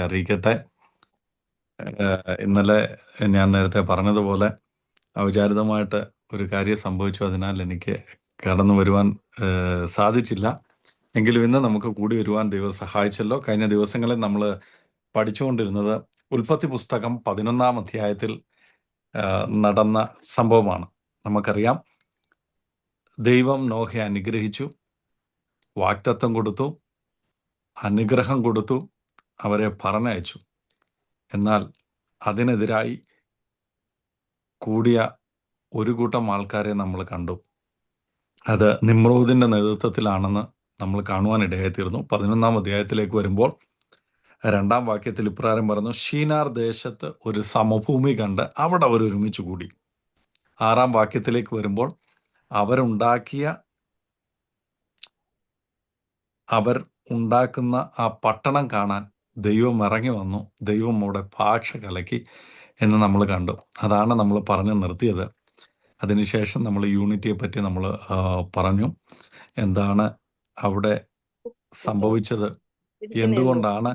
അറിയിക്കട്ടെ. ഇന്നലെ ഞാൻ നേരത്തെ പറഞ്ഞതുപോലെ ഔചാരിതമായിട്ട് ഒരു കാര്യം സംഭവിച്ചു. അതിനാൽ എനിക്ക് കടന്നു വരുവാൻ സാധിച്ചില്ല. എങ്കിലും ഇന്ന് നമുക്ക് കൂടി വരുവാൻ ദൈവം സഹായിച്ചല്ലോ. കഴിഞ്ഞ ദിവസങ്ങളിൽ നമ്മൾ പഠിച്ചുകൊണ്ടിരുന്നത് ഉൽപ്പത്തി പുസ്തകം 11-ാം അധ്യായത്തിൽ നടന്ന സംഭവമാണ്. നമുക്കറിയാം, ദൈവം നോഹയെ അനുഗ്രഹിച്ചു, വാഗ്ദത്തം കൊടുത്തു, അനുഗ്രഹം കൊടുത്തു, അവരെ പറഞ്ഞയച്ചു. എന്നാൽ അതിനെതിരായി കൂടിയ ഒരു കൂട്ടം ആൾക്കാരെ നമ്മൾ കണ്ടു. അത് നിമ്രോദിൻ്റെ നേതൃത്വത്തിലാണെന്ന് നമ്മൾ കാണുവാനിടയായിത്തീർന്നു. 11-ാം അധ്യായത്തിലേക്ക് വരുമ്പോൾ 2-ാം വാക്യത്തിൽ ഇപ്രകാരം പറഞ്ഞു: ഷീനാർ ദേശത്ത് ഒരു സമഭൂമി കണ്ട് അവിടെ അവർ ഒരുമിച്ച് കൂടി. 6-ാം വാക്യത്തിലേക്ക് വരുമ്പോൾ അവർ ഉണ്ടാക്കുന്ന ആ പട്ടണം കാണാൻ ദൈവം ഇറങ്ങി വന്നു. ദൈവം അവിടെ ഭാഷ കലക്കി എന്ന് നമ്മൾ കണ്ടു. അതാണ് നമ്മൾ പറഞ്ഞു നിർത്തിയത്. അതിനുശേഷം നമ്മൾ യൂണിറ്റിയെ പറ്റി നമ്മൾ പറഞ്ഞു. എന്താണ് അവിടെ സംഭവിച്ചത്, എന്തുകൊണ്ടാണ്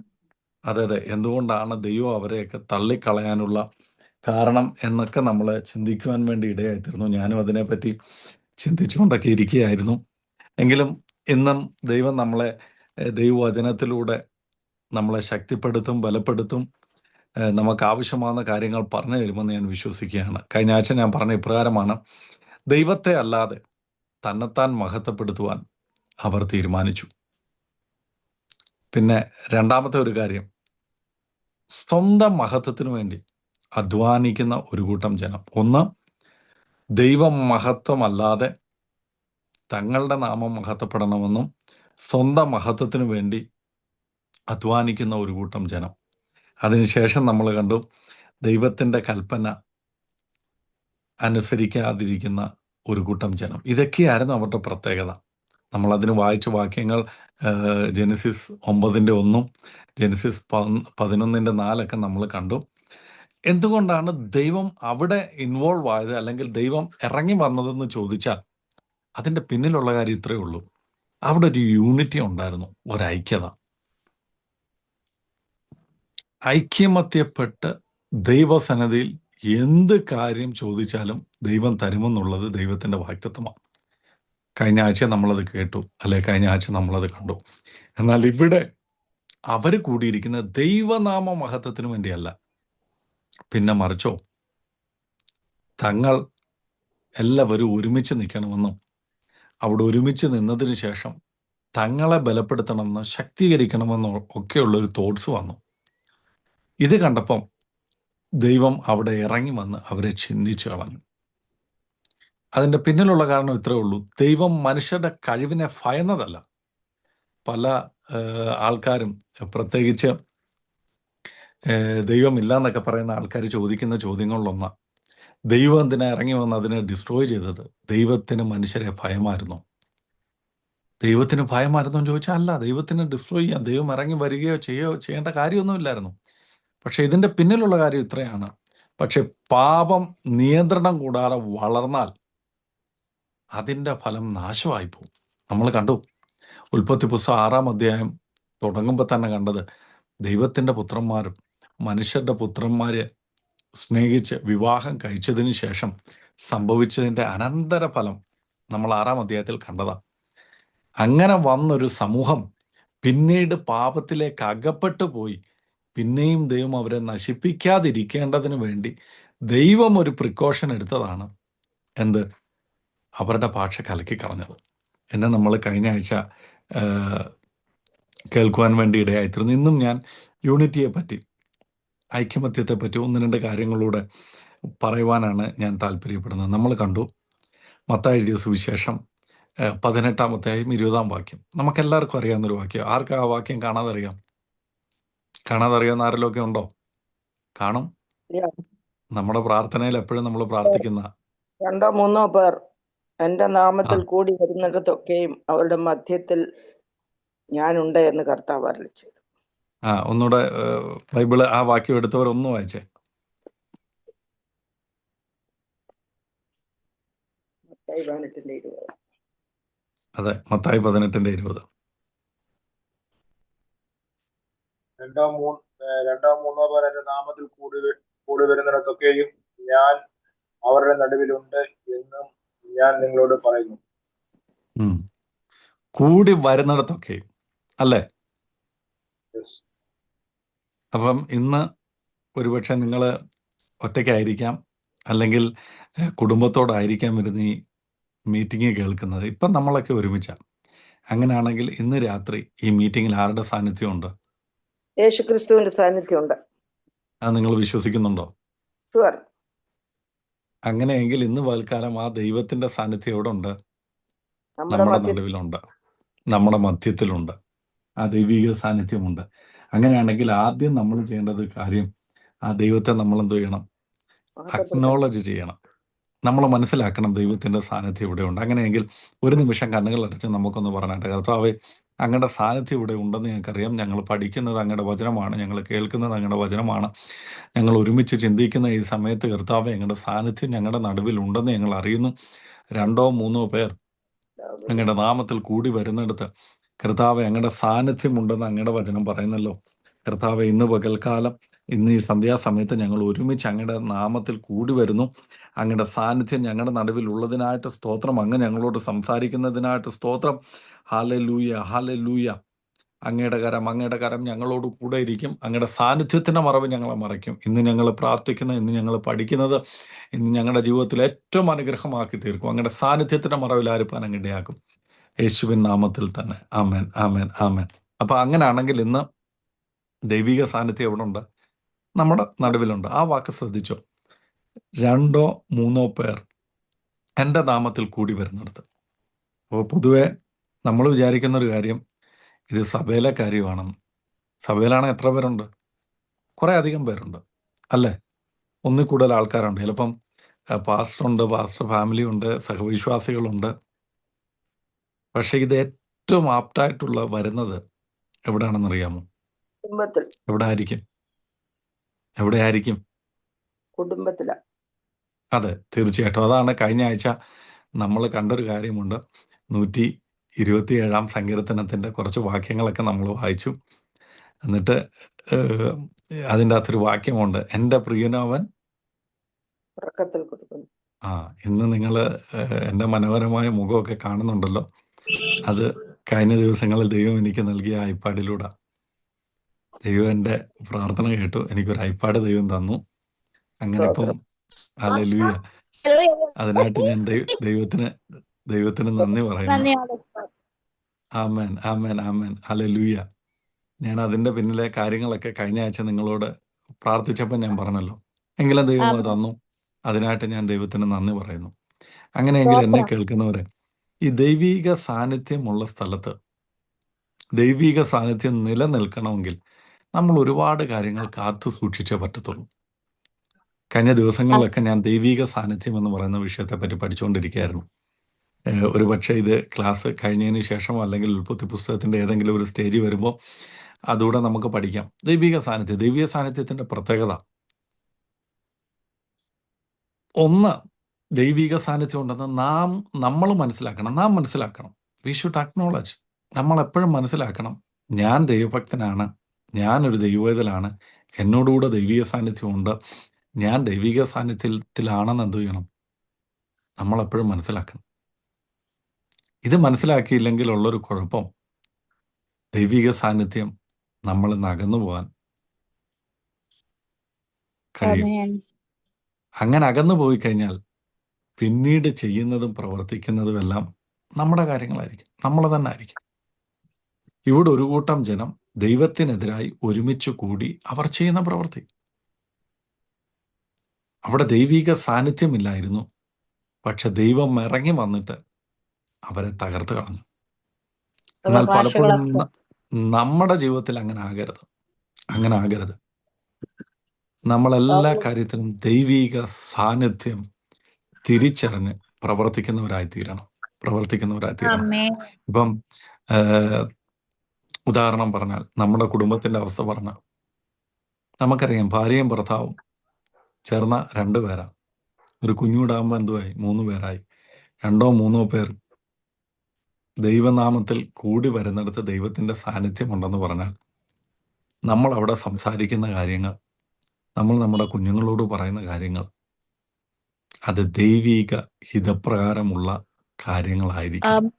എന്തുകൊണ്ടാണ് ദൈവം അവരെയൊക്കെ തള്ളിക്കളയാനുള്ള കാരണം എന്നൊക്കെ നമ്മൾ ചിന്തിക്കുവാൻ വേണ്ടി ഇടയായിത്തീർന്നു. ഞാനും അതിനെപ്പറ്റി ചിന്തിച്ചുകൊണ്ടൊക്കെ ഇരിക്കുകയായിരുന്നു. എങ്കിലും ഇന്നും ദൈവം നമ്മളെ ദൈവവചനത്തിലൂടെ നമ്മളെ ശക്തിപ്പെടുത്തും, ബലപ്പെടുത്തും, നമുക്ക് ആവശ്യമാകുന്ന കാര്യങ്ങൾ പറഞ്ഞു തരുമെന്ന് ഞാൻ വിശ്വസിക്കുകയാണ്. കഴിഞ്ഞ ആഴ്ച ഞാൻ പറഞ്ഞ ഇപ്രകാരമാണ്: ദൈവത്തെ അല്ലാതെ തന്നെത്താൻ മഹത്വപ്പെടുത്തുവാൻ അവർ തീരുമാനിച്ചു. പിന്നെ രണ്ടാമത്തെ ഒരു കാര്യം, സ്വന്തം മഹത്വത്തിനു വേണ്ടി അധ്വാനിക്കുന്ന ഒരു കൂട്ടം ജനം. ഒന്ന്, ദൈവം മഹത്വമല്ലാതെ തങ്ങളുടെ നാമം മഹത്വപ്പെടണമെന്നും സ്വന്തം മഹത്വത്തിനു വേണ്ടി അധ്വാനിക്കുന്ന ഒരു കൂട്ടം ജനം. അതിനുശേഷം നമ്മൾ കണ്ടു, ദൈവത്തിൻ്റെ കൽപ്പന അനുസരിക്കാതിരിക്കുന്ന ഒരു കൂട്ടം ജനം. ഇതൊക്കെയായിരുന്നു അവരുടെ പ്രത്യേകത. നമ്മളതിന് വായിച്ച വാക്യങ്ങൾ ജെനസിസ് 9:1, ജെനസിസ് 11:4 നമ്മൾ കണ്ടു. എന്തുകൊണ്ടാണ് ദൈവം അവിടെ ഇൻവോൾവ് ആയത്, അല്ലെങ്കിൽ ദൈവം ഇറങ്ങി വന്നതെന്ന് ചോദിച്ചാൽ അതിൻ്റെ പിന്നിലുള്ള കാര്യം ഇത്രയേ ഉള്ളൂ: അവിടെ ഒരു യൂണിറ്റി ഉണ്ടായിരുന്നു, ഒരൈക്യത. ഐക്യമത്യപ്പെട്ട് ദൈവസന്നിധിയിൽ എന്ത് കാര്യം ചോദിച്ചാലും ദൈവം തരുമെന്നുള്ളത് ദൈവത്തിൻ്റെ വാഗ്ദത്തമാണ്. കഴിഞ്ഞ ആഴ്ച നമ്മളത് കേട്ടു, അല്ലെ കഴിഞ്ഞ ആഴ്ച നമ്മളത് കണ്ടു. എന്നാൽ ഇവിടെ അവർ കൂടിയിരിക്കുന്ന ദൈവനാമ മഹത്വത്തിന് വേണ്ടിയല്ല, പിന്നെ മറിച്ചോ തങ്ങൾ എല്ലാവരും ഒരുമിച്ച് നിൽക്കണമെന്നും അവിടെ ഒരുമിച്ച് നിന്നതിന് ശേഷം തങ്ങളെ ബലപ്പെടുത്തണമെന്ന്, ശക്തീകരിക്കണമെന്നോ ഒക്കെയുള്ളൊരു തോട്ട്സ് വന്നു. ഇത് കണ്ടപ്പം ദൈവം അവിടെ ഇറങ്ങി വന്ന് അവരെ ചിന്തിച്ചു കളഞ്ഞു. അതിൻ്റെ പിന്നിലുള്ള കാരണം ഇത്രയേ ഉള്ളൂ: ദൈവം മനുഷ്യരുടെ കഴിവിനെ ഭയന്നതല്ല. പല ആൾക്കാരും, പ്രത്യേകിച്ച് ദൈവമില്ല എന്നൊക്കെ പറയുന്ന ആൾക്കാർ ചോദിക്കുന്ന ചോദ്യങ്ങളിലൊന്നാണ്, ദൈവം എന്തിനാ ഇറങ്ങി വന്ന് അതിനെ ഡിസ്ട്രോയ് ചെയ്തത്? ദൈവത്തിന് മനുഷ്യരെ ഭയമായിരുന്നോ? ദൈവത്തിന് ഭയമായിരുന്നോ എന്ന് ചോദിച്ചാൽ അല്ല, ദൈവത്തിന് ഡിസ്ട്രോയ് ചെയ്യാൻ ദൈവം ഇറങ്ങി വരികയോ ചെയ്യേണ്ട കാര്യമൊന്നുമില്ലായിരുന്നു. പക്ഷെ ഇതിൻ്റെ പിന്നിലുള്ള കാര്യം ഇത്രയാണ്: പക്ഷെ പാപം നിയന്ത്രണം കൂടാതെ വളർന്നാൽ അതിൻ്റെ ഫലം നാശമായി പോകും. നമ്മൾ കണ്ടു, ഉൽപ്പത്തി പുസ്തകം 6-ാം അധ്യായം തുടങ്ങുമ്പോൾ തന്നെ കണ്ടത്, ദൈവത്തിൻ്റെ പുത്രന്മാരും മനുഷ്യരുടെ പുത്രന്മാരെ സ്നേഹിച്ച് വിവാഹം കഴിച്ചതിന് ശേഷം സംഭവിച്ചതിൻ്റെ അനന്തരഫലം നമ്മൾ 6-ാം അധ്യായത്തിൽ കണ്ടതാണ്. അങ്ങനെ വന്നൊരു സമൂഹം പിന്നീട് പാപത്തിലേക്ക് അകപ്പെട്ടു പോയി. പിന്നെയും ദൈവം അവരെ നശിപ്പിക്കാതിരിക്കേണ്ടതിന് വേണ്ടി ദൈവം ഒരു പ്രിക്കോഷൻ എടുത്തതാണ്. എന്ത്? അവരുടെ ഭാഷ കലക്കി കളഞ്ഞത് എന്ന് നമ്മൾ കഴിഞ്ഞ ആഴ്ച കേൾക്കുവാൻ വേണ്ടി ഇടയായിത്തീർന്നു. ഇന്നും ഞാൻ യൂണിറ്റിയെ പറ്റി, ഐക്യമത്യത്തെ പറ്റി 1-2 കാര്യങ്ങളിലൂടെ പറയുവാനാണ് ഞാൻ താല്പര്യപ്പെടുന്നത്. നമ്മൾ കണ്ടു മത്തായി എഴുതിയ സുവിശേഷം 18-ാം അധ്യായം 20-ാം വാക്യം. നമുക്കെല്ലാവർക്കും അറിയാവുന്നൊരു വാക്യം. ആർക്കും ആ വാക്യം കാണാതറിയാവുന്ന ആരെങ്കിലുമൊക്കെ ഉണ്ടോ? കാണും. നമ്മുടെ പ്രാർത്ഥനയിൽ എപ്പോഴും നമ്മൾ പ്രാർത്ഥിക്കുന്ന 2-3 പേർ എന്റെ നാമത്തിൽ കൂടി വരുന്നിടത്തൊക്കെയും അവരുടെ മധ്യത്തിൽ ഞാനുണ്ട് എന്ന് കർത്താവ് അരുളിച്ചെയ്തു. ഒന്നുകൂടെ ബൈബിള് ആ വാക്യം എടുത്തവർ ഒന്ന് വായിച്ചേ. അതെ, മത്തായി 18:20. രണ്ടോ മൂന്നോ പേർ എന്റെ നാമത്തിൽ കൂടി വരുന്നിടത്തൊക്കെയും ഞാൻ അവരുടെ നടുവിലുണ്ട് എന്നും ഞാൻ നിങ്ങളോട് പറയുന്നു. ഉം. കൂടി വരുന്നിടത്തൊക്കെ അല്ലേ? Yes. അപ്പം ഇന്ന് ഒരുപക്ഷെ നിങ്ങൾ ഒറ്റയ്ക്കായിരിക്കാം, അല്ലെങ്കിൽ കുടുംബത്തോടായിരിക്കാം വരുന്ന ഈ മീറ്റിംഗ് കേൾക്കുന്നത്. ഇപ്പം നമ്മളൊക്കെ ഒരുമിച്ചാണ്. അങ്ങനെയാണെങ്കിൽ ഇന്ന് രാത്രി ഈ മീറ്റിങ്ങിൽ ആരുടെ സാന്നിധ്യമുണ്ട്? യേശുക്രിസ്തുവിന്റെ സാന്നിധ്യമുണ്ട്. അത് നിങ്ങൾ വിശ്വസിക്കുന്നുണ്ടോ? ഷുവർ. അങ്ങനെയെങ്കിൽ ഇന്ന് പൽക്കാലം ആ ദൈവത്തിൻ്റെ സാന്നിധ്യം എവിടെ ഉണ്ട്? നമ്മുടെ നമ്മുടെ മധ്യ നടുവിലുണ്ട്, നമ്മുടെ മധ്യത്തിലുണ്ട്. ആ ദൈവിക സാന്നിധ്യമുണ്ട്. അങ്ങനെയാണെങ്കിൽ ആദ്യം നമ്മൾ ചെയ്യേണ്ടത് കാര്യം, ആ ദൈവത്തെ നമ്മൾ എന്ത് ചെയ്യണം? മഹത്വപ്പെടുത്തണം. അക്നോളജ് ചെയ്യണം. നമ്മൾ മനസ്സിലാക്കണം ദൈവത്തിൻ്റെ സാന്നിധ്യം ഇവിടെ ഉണ്ട്. അങ്ങനെയെങ്കിൽ ഒരു നിമിഷം കണ്ണുകൾ അടച്ച് നമുക്കൊന്ന് പറഞ്ഞിട്ട്, കർത്താവേ, അങ്ങയുടെ സാന്നിധ്യം ഇവിടെ ഉണ്ടെന്ന് ഞങ്ങൾക്കറിയാം. ഞങ്ങൾ പഠിക്കുന്നത് അങ്ങയുടെ വചനമാണ്, ഞങ്ങൾ കേൾക്കുന്നത് അങ്ങയുടെ വചനമാണ്. ഞങ്ങൾ ഒരുമിച്ച് ചിന്തിക്കുന്ന ഈ സമയത്ത് കർത്താവേ, അങ്ങയുടെ സാന്നിധ്യം ഞങ്ങളുടെ നടുവിൽ ഉണ്ടെന്ന് ഞങ്ങൾ അറിയുന്നു. രണ്ടോ മൂന്നോ പേർ അങ്ങയുടെ നാമത്തിൽ കൂടി വരുന്നിടത്ത് കർത്താവെ, അങ്ങയുടെ സാന്നിധ്യമുണ്ടെന്ന് അങ്ങയുടെ വചനം പറയുന്നല്ലോ. കർത്താവെ, ഇന്ന് പകൽക്കാലം, ഇന്ന് ഈ സന്ധ്യാസമയത്ത് ഞങ്ങൾ ഒരുമിച്ച് അങ്ങയുടെ നാമത്തിൽ കൂടി വരുന്നു. അങ്ങയുടെ സാന്നിധ്യം ഞങ്ങളുടെ നടുവിൽ ഉള്ളതിനായിട്ട് സ്തോത്രം. അങ്ങ് ഞങ്ങളോട് സംസാരിക്കുന്നതിനായിട്ട് സ്തോത്രം. Hallelujah, hallelujah. അങ്ങയുടെ കരം ഞങ്ങളോട് കൂടെ ഇരിക്കും. അങ്ങയുടെ സാന്നിധ്യത്തിൻ്റെ മറവ് ഞങ്ങളെ മറയ്ക്കും. ഇന്ന് ഞങ്ങൾ പ്രാർത്ഥിക്കുന്നത്, ഇന്ന് ഞങ്ങൾ പഠിക്കുന്നത്, ഇന്ന് ഞങ്ങളുടെ ജീവിതത്തിൽ ഏറ്റവും അനുഗ്രഹമാക്കി തീർക്കും. അങ്ങയുടെ സാന്നിധ്യത്തിൻ്റെ മറവിൽ ആരിപ്പാൻ അങ്ങിടയാക്കും. യേശുവിൻ നാമത്തിൽ തന്നെ. ആമേൻ, ആമേൻ, ആമേൻ. അപ്പം അങ്ങനെയാണെങ്കിൽ ഇന്ന് ദൈവിക സാന്നിധ്യം എവിടെ ഉണ്ട്? നമ്മുടെ നടുവിലുണ്ട്. ആ വാക്ക് ശ്രദ്ധിച്ചോ. രണ്ടോ മൂന്നോ പേർ എൻ്റെ നാമത്തിൽ കൂടി വരുന്നിടത്ത്. അപ്പോൾ പൊതുവെ നമ്മൾ വിചാരിക്കുന്ന ഒരു കാര്യം, ഇത് സഭയിലെ കാര്യമാണെന്ന്. സഭയിലാണ് എത്ര പേരുണ്ട്? കുറേ അധികം പേരുണ്ട് അല്ലേ? ഒന്നിൽ കൂടുതൽ ആൾക്കാരുണ്ട്. ചിലപ്പം പാസ്റ്ററുണ്ട്, പാസ്റ്റർ ഫാമിലി ഉണ്ട്, സഹവിശ്വാസികളുണ്ട്. പക്ഷേ ഇത് ഏറ്റവും ആപ്റ്റായിട്ടുള്ള വരുന്നത് എവിടെയാണെന്നറിയാമോ? കുടുംബത്തിൽ. എവിടെ ആയിരിക്കും? കുടുംബത്തില. അതെ, തീർച്ചയായിട്ടും. അതാണ് കഴിഞ്ഞ ആഴ്ച നമ്മൾ കണ്ടൊരു കാര്യമുണ്ട്. 127 സങ്കീർത്തനത്തിൻ്റെ കുറച്ച് വാക്യങ്ങളൊക്കെ നമ്മൾ വായിച്ചു. എന്നിട്ട് അതിൻ്റെ അകത്തൊരു വാക്യമുണ്ട്, എൻ്റെ പ്രിയനവൻ ഉറക്കത്തിൽ കൊടുക്കുന്നു. ഇന്ന് നിങ്ങൾ എൻ്റെ മനോഹരമായ മുഖമൊക്കെ കാണുന്നുണ്ടല്ലോ. അത് കഴിഞ്ഞ ദിവസങ്ങളിൽ ദൈവം എനിക്ക് നൽകിയ ഐപ്പാഡിലൂടെ. ദൈവം എൻ്റെ പ്രാർത്ഥന കേട്ടു, എനിക്കൊരു ഐപ്പാഡ് ദൈവം തന്നു. അങ്ങനെ ഇപ്പം ഹല്ലേലൂയ. അതിനായിട്ട് ഞാൻ ദൈവത്തിന് നന്ദി പറയുന്നു. ആമേൻ, ആമേൻ, ആമേൻ, ഹല്ലേലൂയ. ഞാൻ അതിൻ്റെ പിന്നിലെ കാര്യങ്ങളൊക്കെ കഴിഞ്ഞ ആഴ്ച നിങ്ങളോട് പ്രാർത്ഥിച്ചപ്പോൾ ഞാൻ പറഞ്ഞല്ലോ. എങ്കിലും ദൈവം അത് തന്നു. അതിനായിട്ട് ഞാൻ ദൈവത്തിന് നന്ദി പറയുന്നു. അങ്ങനെയെങ്കിൽ എന്നെ കേൾക്കുന്നവരെ, ഈ ദൈവിക സാന്നിധ്യമുള്ള സ്ഥലത്ത് ദൈവിക സാന്നിധ്യം നിലനിൽക്കണമെങ്കിൽ നമ്മൾ ഒരുപാട് കാര്യങ്ങൾ കാത്തു സൂക്ഷിച്ചേ പറ്റത്തുള്ളൂ. കഴിഞ്ഞ ദിവസങ്ങളിലൊക്കെ ഞാൻ ദൈവിക സാന്നിധ്യം എന്ന് പറയുന്ന വിഷയത്തെപ്പറ്റി പഠിച്ചുകൊണ്ടിരിക്കുകയായിരുന്നു. ഒരുപക്ഷെ ഇത് ക്ലാസ് കഴിഞ്ഞതിന് ശേഷമോ അല്ലെങ്കിൽ ഉൽപ്പത്തി പുസ്തകത്തിൻ്റെ ഏതെങ്കിലും ഒരു സ്റ്റേജ് വരുമ്പോൾ അതുകൂടെ നമുക്ക് പഠിക്കാം. ദൈവിക സാന്നിധ്യത്തിൻ്റെ പ്രത്യേകത, ഒന്ന്, ദൈവിക സാന്നിധ്യം ഉണ്ടെന്ന് നമ്മൾ മനസ്സിലാക്കണം. We should acknowledge. നമ്മൾ എപ്പോഴും മനസ്സിലാക്കണം, ഞാൻ ദൈവഭക്തനാണ്, ഞാനൊരു ദൈവവേദലാണ്, എന്നോടുകൂടെ ദൈവിക സാന്നിധ്യമുണ്ട്, ഞാൻ ദൈവിക സാന്നിധ്യത്തിലാണെന്ന് എന്ത് ചെയ്യണം? നമ്മളെപ്പോഴും മനസ്സിലാക്കണം. ഇത് മനസ്സിലാക്കിയില്ലെങ്കിൽ ഉള്ളൊരു കുഴപ്പം, ദൈവിക സാന്നിധ്യം നമ്മൾ അകന്നു പോകാൻ കഴിയും. അങ്ങനെ അകന്നു പോയി കഴിഞ്ഞാൽ പിന്നീട് ചെയ്യുന്നതും പ്രവർത്തിക്കുന്നതും എല്ലാം നമ്മുടെ കാര്യങ്ങളായിരിക്കും, നമ്മൾ തന്നെ ആയിരിക്കും. ഇവിടെ ഒരു കൂട്ടം ജനം ദൈവത്തിനെതിരായി ഒരുമിച്ച് കൂടി അവർ ചെയ്യുന്ന പ്രവൃത്തി, അവിടെ ദൈവിക സാന്നിധ്യമില്ലായിരുന്നു. പക്ഷെ ദൈവം ഇറങ്ങി വന്നിട്ട് അവരെ തകർത്ത് കളഞ്ഞു. എന്നാൽ പലപ്പോഴും നമ്മുടെ ജീവിതത്തിൽ അങ്ങനെ ആകരുത്. നമ്മളെല്ലാ കാര്യത്തിലും ദൈവിക സാന്നിധ്യം തിരിച്ചറിഞ്ഞ് പ്രവർത്തിക്കുന്നവരായി തീരണം. ഇപ്പം ഉദാഹരണം പറഞ്ഞാൽ, നമ്മുടെ കുടുംബത്തിൻ്റെ അവസ്ഥ പറഞ്ഞാൽ നമുക്കറിയാം, ഭാര്യയും ഭർത്താവും ചേർന്ന 2 പേരാ. ഒരു കുഞ്ഞുണ്ടാകുമ്പോൾ എന്തുവായി? 3 പേരായി. രണ്ടോ മൂന്നോ പേർ ദൈവനാമത്തിൽ കൂടി വരുന്നിടത്ത് ദൈവത്തിൻ്റെ സാന്നിധ്യം ഉണ്ടെന്ന് പറഞ്ഞാൽ നമ്മൾ അവിടെ സംസാരിക്കുന്ന കാര്യങ്ങൾ, നമ്മൾ നമ്മുടെ കുഞ്ഞുങ്ങളോട് പറയുന്ന കാര്യങ്ങൾ, അത് ദൈവിക ഹിതപ്രകാരമുള്ള കാര്യങ്ങളായിരിക്കണം.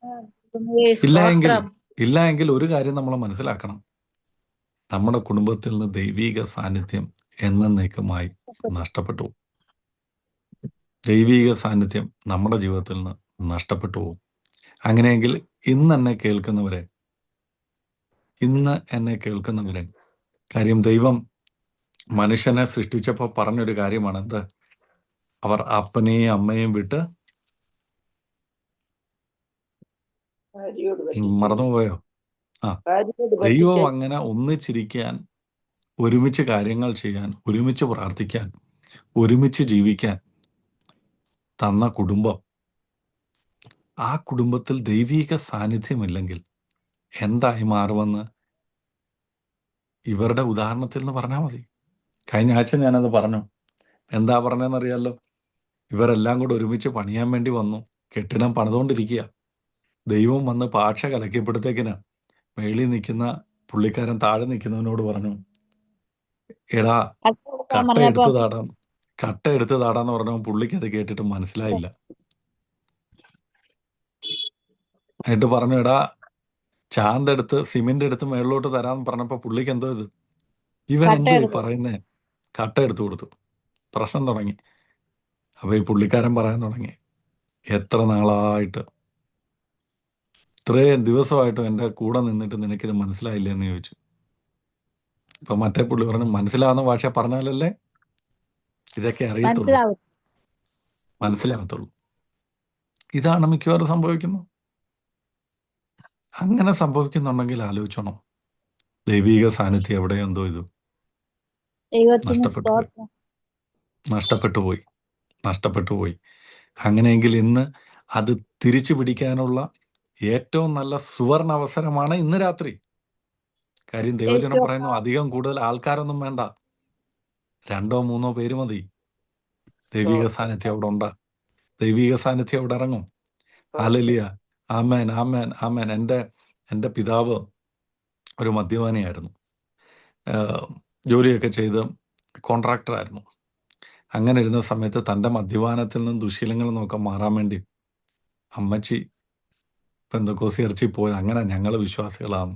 ഇല്ല എങ്കിൽ ഒരു കാര്യം നമ്മൾ മനസ്സിലാക്കണം, നമ്മുടെ കുടുംബത്തിൽ നിന്ന് ദൈവിക സാന്നിധ്യം എന്നേക്കുമായി നഷ്ടപ്പെട്ടു പോകും. ദൈവിക സാന്നിധ്യം നമ്മുടെ ജീവിതത്തിൽ നിന്ന് നഷ്ടപ്പെട്ടു പോകും. അങ്ങനെയെങ്കിൽ ഇന്ന് എന്നെ കേൾക്കുന്നവരെ, കാര്യം ദൈവം മനുഷ്യനെ സൃഷ്ടിച്ചപ്പോൾ പറഞ്ഞൊരു കാര്യമാണ്, എന്ത്? അവർ അപ്പനെയും അമ്മയും വിട്ട് മറന്നുപോയോ? ദൈവം അങ്ങനെ ഒന്നിച്ചിരിക്കാൻ, ഒരുമിച്ച് കാര്യങ്ങൾ ചെയ്യാൻ, ഒരുമിച്ച് പ്രാർത്ഥിക്കാൻ, ഒരുമിച്ച് ജീവിക്കാൻ തന്ന കുടുംബം, ആ കുടുംബത്തിൽ ദൈവിക സാന്നിധ്യമില്ലെങ്കിൽ എന്തായി മാറുമെന്ന് ഇവരുടെ ഉദാഹരണത്തിൽ നിന്ന് പറഞ്ഞാൽ മതി. കഴിഞ്ഞ ആഴ്ച ഞാനത് പറഞ്ഞു. എന്താ പറഞ്ഞതെന്നറിയാലോ? ഇവരെല്ലാം കൂടെ ഒരുമിച്ച് പണിയാൻ വേണ്ടി വന്നു. കെട്ടിടം പണിതുകൊണ്ടിരിക്കുക. ദൈവം വന്ന് പാക്ഷ കലക്കിയപ്പോഴത്തേക്കിന് മേളിൽ നിൽക്കുന്ന പുള്ളിക്കാരൻ താഴെ നിൽക്കുന്നവനോട് പറഞ്ഞു, എടാ കട്ട എടുത്ത് താടാന്ന് പറഞ്ഞ പുള്ളിക്ക് അത് കേട്ടിട്ട് മനസ്സിലായില്ല. എന്നിട്ട് പറഞ്ഞു, എടാ ചാന്തെടുത്ത് സിമെന്റ് എടുത്ത് മേളിലോട്ട് തരാന്ന് പറഞ്ഞപ്പോ പുള്ളിക്ക് എന്തോ ഇത്, ഇവൻ എന്തോ പറയുന്നേ, കട്ട എടുത്തു കൊടുത്തു. പ്രശ്നം തുടങ്ങി. അപ്പൊ ഈ പുള്ളിക്കാരൻ പറയാൻ തുടങ്ങി, എത്ര നാളായിട്ട്, ഇത്രയും ദിവസമായിട്ടും എൻ്റെ കൂടെ നിന്നിട്ട് നിനക്കിത് മനസ്സിലായില്ല എന്ന് ചോദിച്ചു. അപ്പൊ മറ്റേ പുള്ളി പറഞ്ഞു, മനസ്സിലാവുന്ന ഭാഷ പറഞ്ഞാലല്ലേ ഇതൊക്കെ മനസ്സിലാകത്തുള്ളൂ. ഇതാണ് മിക്കവാറും സംഭവിക്കുന്നത്. അങ്ങനെ സംഭവിക്കുന്നുണ്ടെങ്കിൽ ആലോചിച്ചോണം, ദൈവിക സാന്നിധ്യം എവിടെ എന്തോ ഇത് നഷ്ടപ്പെട്ടു പോയി. അങ്ങനെയെങ്കിൽ ഇന്ന് അത് തിരിച്ചു പിടിക്കാനുള്ള ഏറ്റവും നല്ല സുവർണ അവസരമാണ് ഇന്ന് രാത്രി. കാര്യം ദൈവജനം പറയുന്നു, അധികം കൂടുതൽ ആൾക്കാരൊന്നും വേണ്ട, 2 or 3 പേര് മതി. ദൈവിക സാന്നിധ്യം അവിടെ ഉണ്ട്. ദൈവിക സാന്നിധ്യം അവിടെ ഇറങ്ങും. ഹല്ലേലൂയ, ആമേൻ, ആമേൻ, ആമേൻ. എൻ്റെ പിതാവ് ഒരു മദ്യപാനിയായിരുന്നു. ജോലിയൊക്കെ ചെയ്ത് കോൺട്രാക്ടറായിരുന്നു. അങ്ങനെ ഇരുന്ന സമയത്ത് തൻ്റെ മദ്യപാനത്തിൽ നിന്നും ദുശീലങ്ങളിൽ നിന്നൊക്കെ മാറാൻ വേണ്ടി അമ്മച്ചി പെന്തക്കോസ്ത് ചർച്ചിൽ പോയി. അങ്ങനെ ഞങ്ങൾ വിശ്വാസികളാണ്.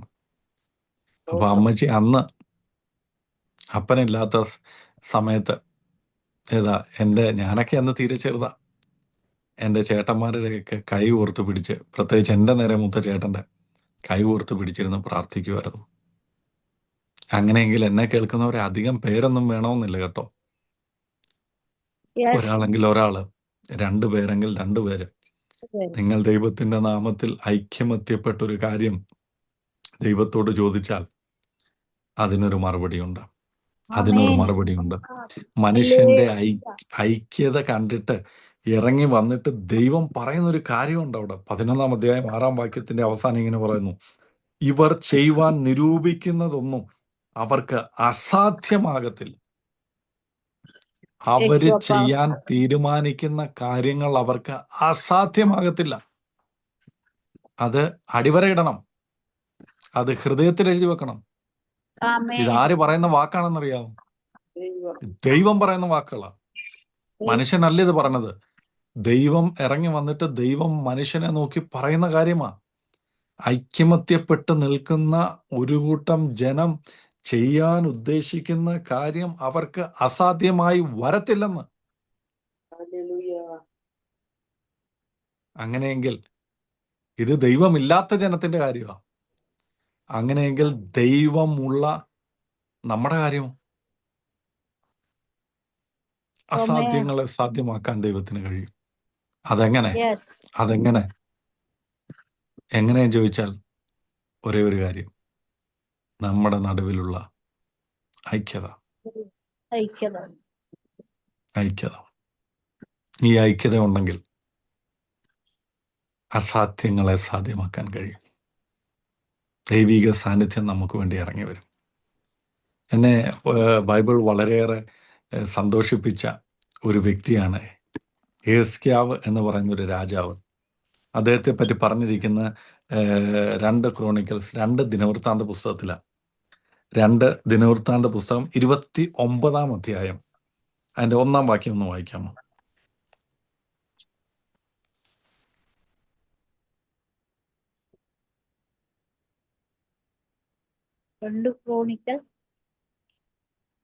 അപ്പൊ അമ്മച്ചി അന്ന് അപ്പനില്ലാത്ത സമയത്ത് ഞാനൊക്കെ അന്ന് തീരെ ചെറുതാ, എൻ്റെ ചേട്ടന്മാരുടെയൊക്കെ കൈ കോർത്ത് പിടിച്ച്, പ്രത്യേകിച്ച് എൻ്റെ നേരെ മൂത്ത ചേട്ടൻ്റെ കൈ കോർത്ത് പിടിച്ചിരുന്ന് പ്രാർത്ഥിക്കുമായിരുന്നു. അങ്ങനെയെങ്കിൽ എന്നെ കേൾക്കുന്നവരെ അധികം പേരൊന്നും വേണമെന്നില്ല കേട്ടോ. ഒരാളെങ്കിൽ ഒരാള്, 2 പേരെങ്കിൽ 2 പേര്, നിങ്ങൾ ദൈവത്തിന്റെ നാമത്തിൽ ഐക്യമത്യപ്പെട്ടൊരു കാര്യം ദൈവത്തോട് ചോദിച്ചാൽ അതിനൊരു മറുപടിയുണ്ട്. മനുഷ്യന്റെ ഐക്യത കണ്ടിട്ട് ഇറങ്ങി വന്നിട്ട് ദൈവം പറയുന്നൊരു കാര്യമുണ്ട് അവിടെ. 11-ാം അധ്യായം 6-ാം വാക്യത്തിന്റെ അവസാനം ഇങ്ങനെ പറയുന്നു, ഇവർ ചെയ്യുവാൻ നിരൂപിക്കുന്നതൊന്നും അവർക്ക് അസാധ്യമാകത്തില്ല. അവര് ചെയ്യാൻ തീരുമാനിക്കുന്ന കാര്യങ്ങൾ അവർക്ക് അസാധ്യമാകത്തില്ല. അത് അടിവരയിടണം, അത് ഹൃദയത്തിൽ എഴുതി വെക്കണം. ഇതാര് പറയുന്ന വാക്കാണെന്നറിയാമോ? ദൈവം പറയുന്ന വാക്കുകളാണ്. മനുഷ്യനല്ല ഇത് പറഞ്ഞത്. ദൈവം ഇറങ്ങി വന്നിട്ട് ദൈവം മനുഷ്യനെ നോക്കി പറയുന്ന കാര്യമാണ്. ഐക്യമത്യപ്പെട്ട് നിൽക്കുന്ന ഒരു കൂട്ടം ജനം ചെയ്യാൻ ഉദ്ദേശിക്കുന്ന കാര്യം അവർക്ക് അസാധ്യമായി വരത്തില്ലെന്ന്. അങ്ങനെയെങ്കിൽ ഇത് ദൈവമില്ലാത്ത ജനത്തിന്റെ കാര്യമാണ്. അങ്ങനെയെങ്കിൽ ദൈവമുള്ള നമ്മുടെ കാര്യം, അസാധ്യങ്ങളെ സാധ്യമാക്കാൻ ദൈവത്തിന് കഴിയും. അതെങ്ങനെ എങ്ങനെയെന്ന് ചോദിച്ചാൽ ഒരേ ഒരു കാര്യം, നമ്മുടെ നടുവിലുള്ള ഐക്യത. ഈ ഐക്യത ഉണ്ടെങ്കിൽ അസാധ്യങ്ങളെ സാധ്യമാക്കാൻ കഴിയും. ദൈവിക സാന്നിധ്യം നമുക്ക് വേണ്ടി ഇറങ്ങി വരും. എന്നെ ബൈബിൾ വളരെയേറെ സന്തോഷിപ്പിച്ച ഒരു വ്യക്തിയാണ് ഹിസ്കിയാവ് എന്ന് പറയുന്നൊരു രാജാവ്. അദ്ദേഹത്തെ പറ്റി പറഞ്ഞിരിക്കുന്ന 2 ക്രോണിക്കൽസ് 2 ദിനവൃത്താന്ത പുസ്തകത്തിലാണ്. 2 ദിനവൃത്താന്ത പുസ്തകം 29-ാം അധ്യായം അതിൻ്റെ 1-ാം വാക്യം ഒന്ന് വായിക്കാമോ? ക്രോണിക്കൽ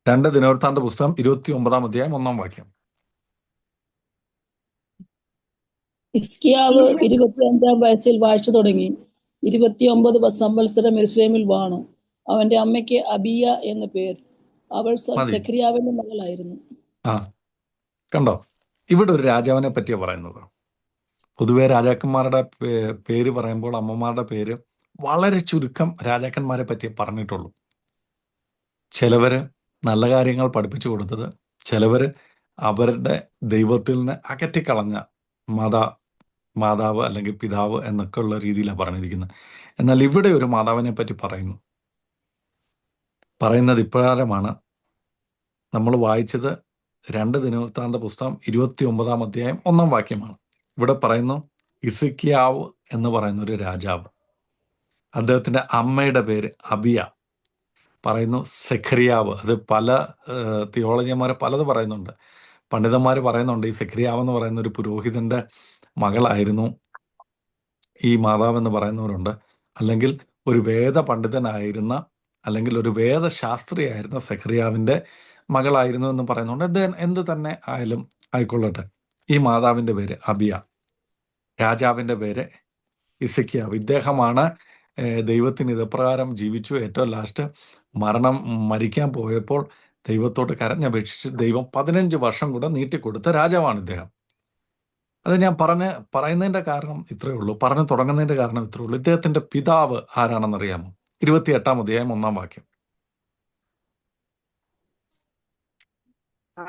2 ദിനവൃത്താന്ത പുസ്തകം 29-ാം അധ്യായം 1-ാം വാക്യം. ഹിസ്കിയാവ് 25-ാം വയസ്സിൽ വാഴ്ച തുടങ്ങി. 29 സംവത്സരം യെരൂശലേമിൽ വാണു. അവന്റെ അമ്മയ്ക്ക് അബിയ എന്ന് പേർ. അവൾ മതി. സെഖര്യാവിന്റെ മകളായിരുന്നു. ആ കണ്ടോ, ഇവിടെ ഒരു രാജാവിനെ പറ്റിയാണ് പറയുന്നത്. പൊതുവെ രാജാക്കന്മാരുടെ പേര് പറയുമ്പോൾ അമ്മമാരുടെ പേര് വളരെ ചുരുക്കം രാജാക്കന്മാരെ പറ്റിയേ പറഞ്ഞിട്ടുള്ളൂ. ചിലവർ നല്ല കാര്യങ്ങൾ പഠിപ്പിച്ചു കൊടുത്തത്, ചിലവർ അവരുടെ ദൈവത്തിൽ നിന്ന് അകറ്റിക്കളഞ്ഞ മാതാവ് അല്ലെങ്കിൽ പിതാവ് എന്നൊക്കെ ഉള്ള രീതിയിലാണ് പറഞ്ഞിരിക്കുന്നത്. എന്നാൽ ഇവിടെ ഒരു മാതാവിനെ പറ്റി പറയുന്നത് ഇപ്രകാരമാണ്. നമ്മൾ വായിച്ചത് 2 ദിനവൃത്താന്ത പുസ്തകം 29-ാം അധ്യായം 1-ാം വാക്യമാണ്. ഇവിടെ പറയുന്നു ഹിസ്കിയാവ് എന്ന് പറയുന്ന ഒരു രാജാവ്, അദ്ദേഹത്തിൻ്റെ അമ്മയുടെ പേര് അബിയ. പറയുന്നു സെഖര്യാവ്. അത് പല തിയോളജിയന്മാർ പലത് പറയുന്നുണ്ട്. പണ്ഡിതന്മാർ പറയുന്നുണ്ട് ഈ സെഖര്യാവ് എന്ന് പറയുന്ന ഒരു പുരോഹിതൻ്റെ മകളായിരുന്നു ഈ മാതാവെന്ന് പറയുന്നവരുണ്ട്. അല്ലെങ്കിൽ ഒരു വേദ പണ്ഡിതനായിരുന്ന അല്ലെങ്കിൽ ഒരു വേദശാസ്ത്രിയായിരുന്ന സെഖര്യാവിൻ്റെ മകളായിരുന്നു എന്ന് പറയുന്നുണ്ട്. എന്ത് തന്നെ ആയാലും ആയിക്കൊള്ളട്ടെ, ഈ മാതാവിൻ്റെ പേര് അബിയ, രാജാവിൻ്റെ പേര് ഹിസ്കിയാവ്. ഇദ്ദേഹമാണ് ദൈവത്തിന് ഇതപ്രകാരം ജീവിച്ചു. ഏറ്റവും ലാസ്റ്റ് മരിക്കാൻ പോയപ്പോൾ ദൈവത്തോട് കരഞ്ഞപേക്ഷിച്ച് ദൈവം 15 വർഷം കൂടെ നീട്ടിക്കൊടുത്ത രാജാവാണ് ഇദ്ദേഹം. അത് ഞാൻ പറയുന്നതിൻ്റെ കാരണം ഇത്രയേ ഉള്ളൂ, പറഞ്ഞു തുടങ്ങുന്നതിൻ്റെ കാരണം ഇത്രയേ ഉള്ളൂ. ഇദ്ദേഹത്തിൻ്റെ പിതാവ് ആരാണെന്നറിയാമോ? 28-ാം അധ്യായം 1-ാം വാക്യം.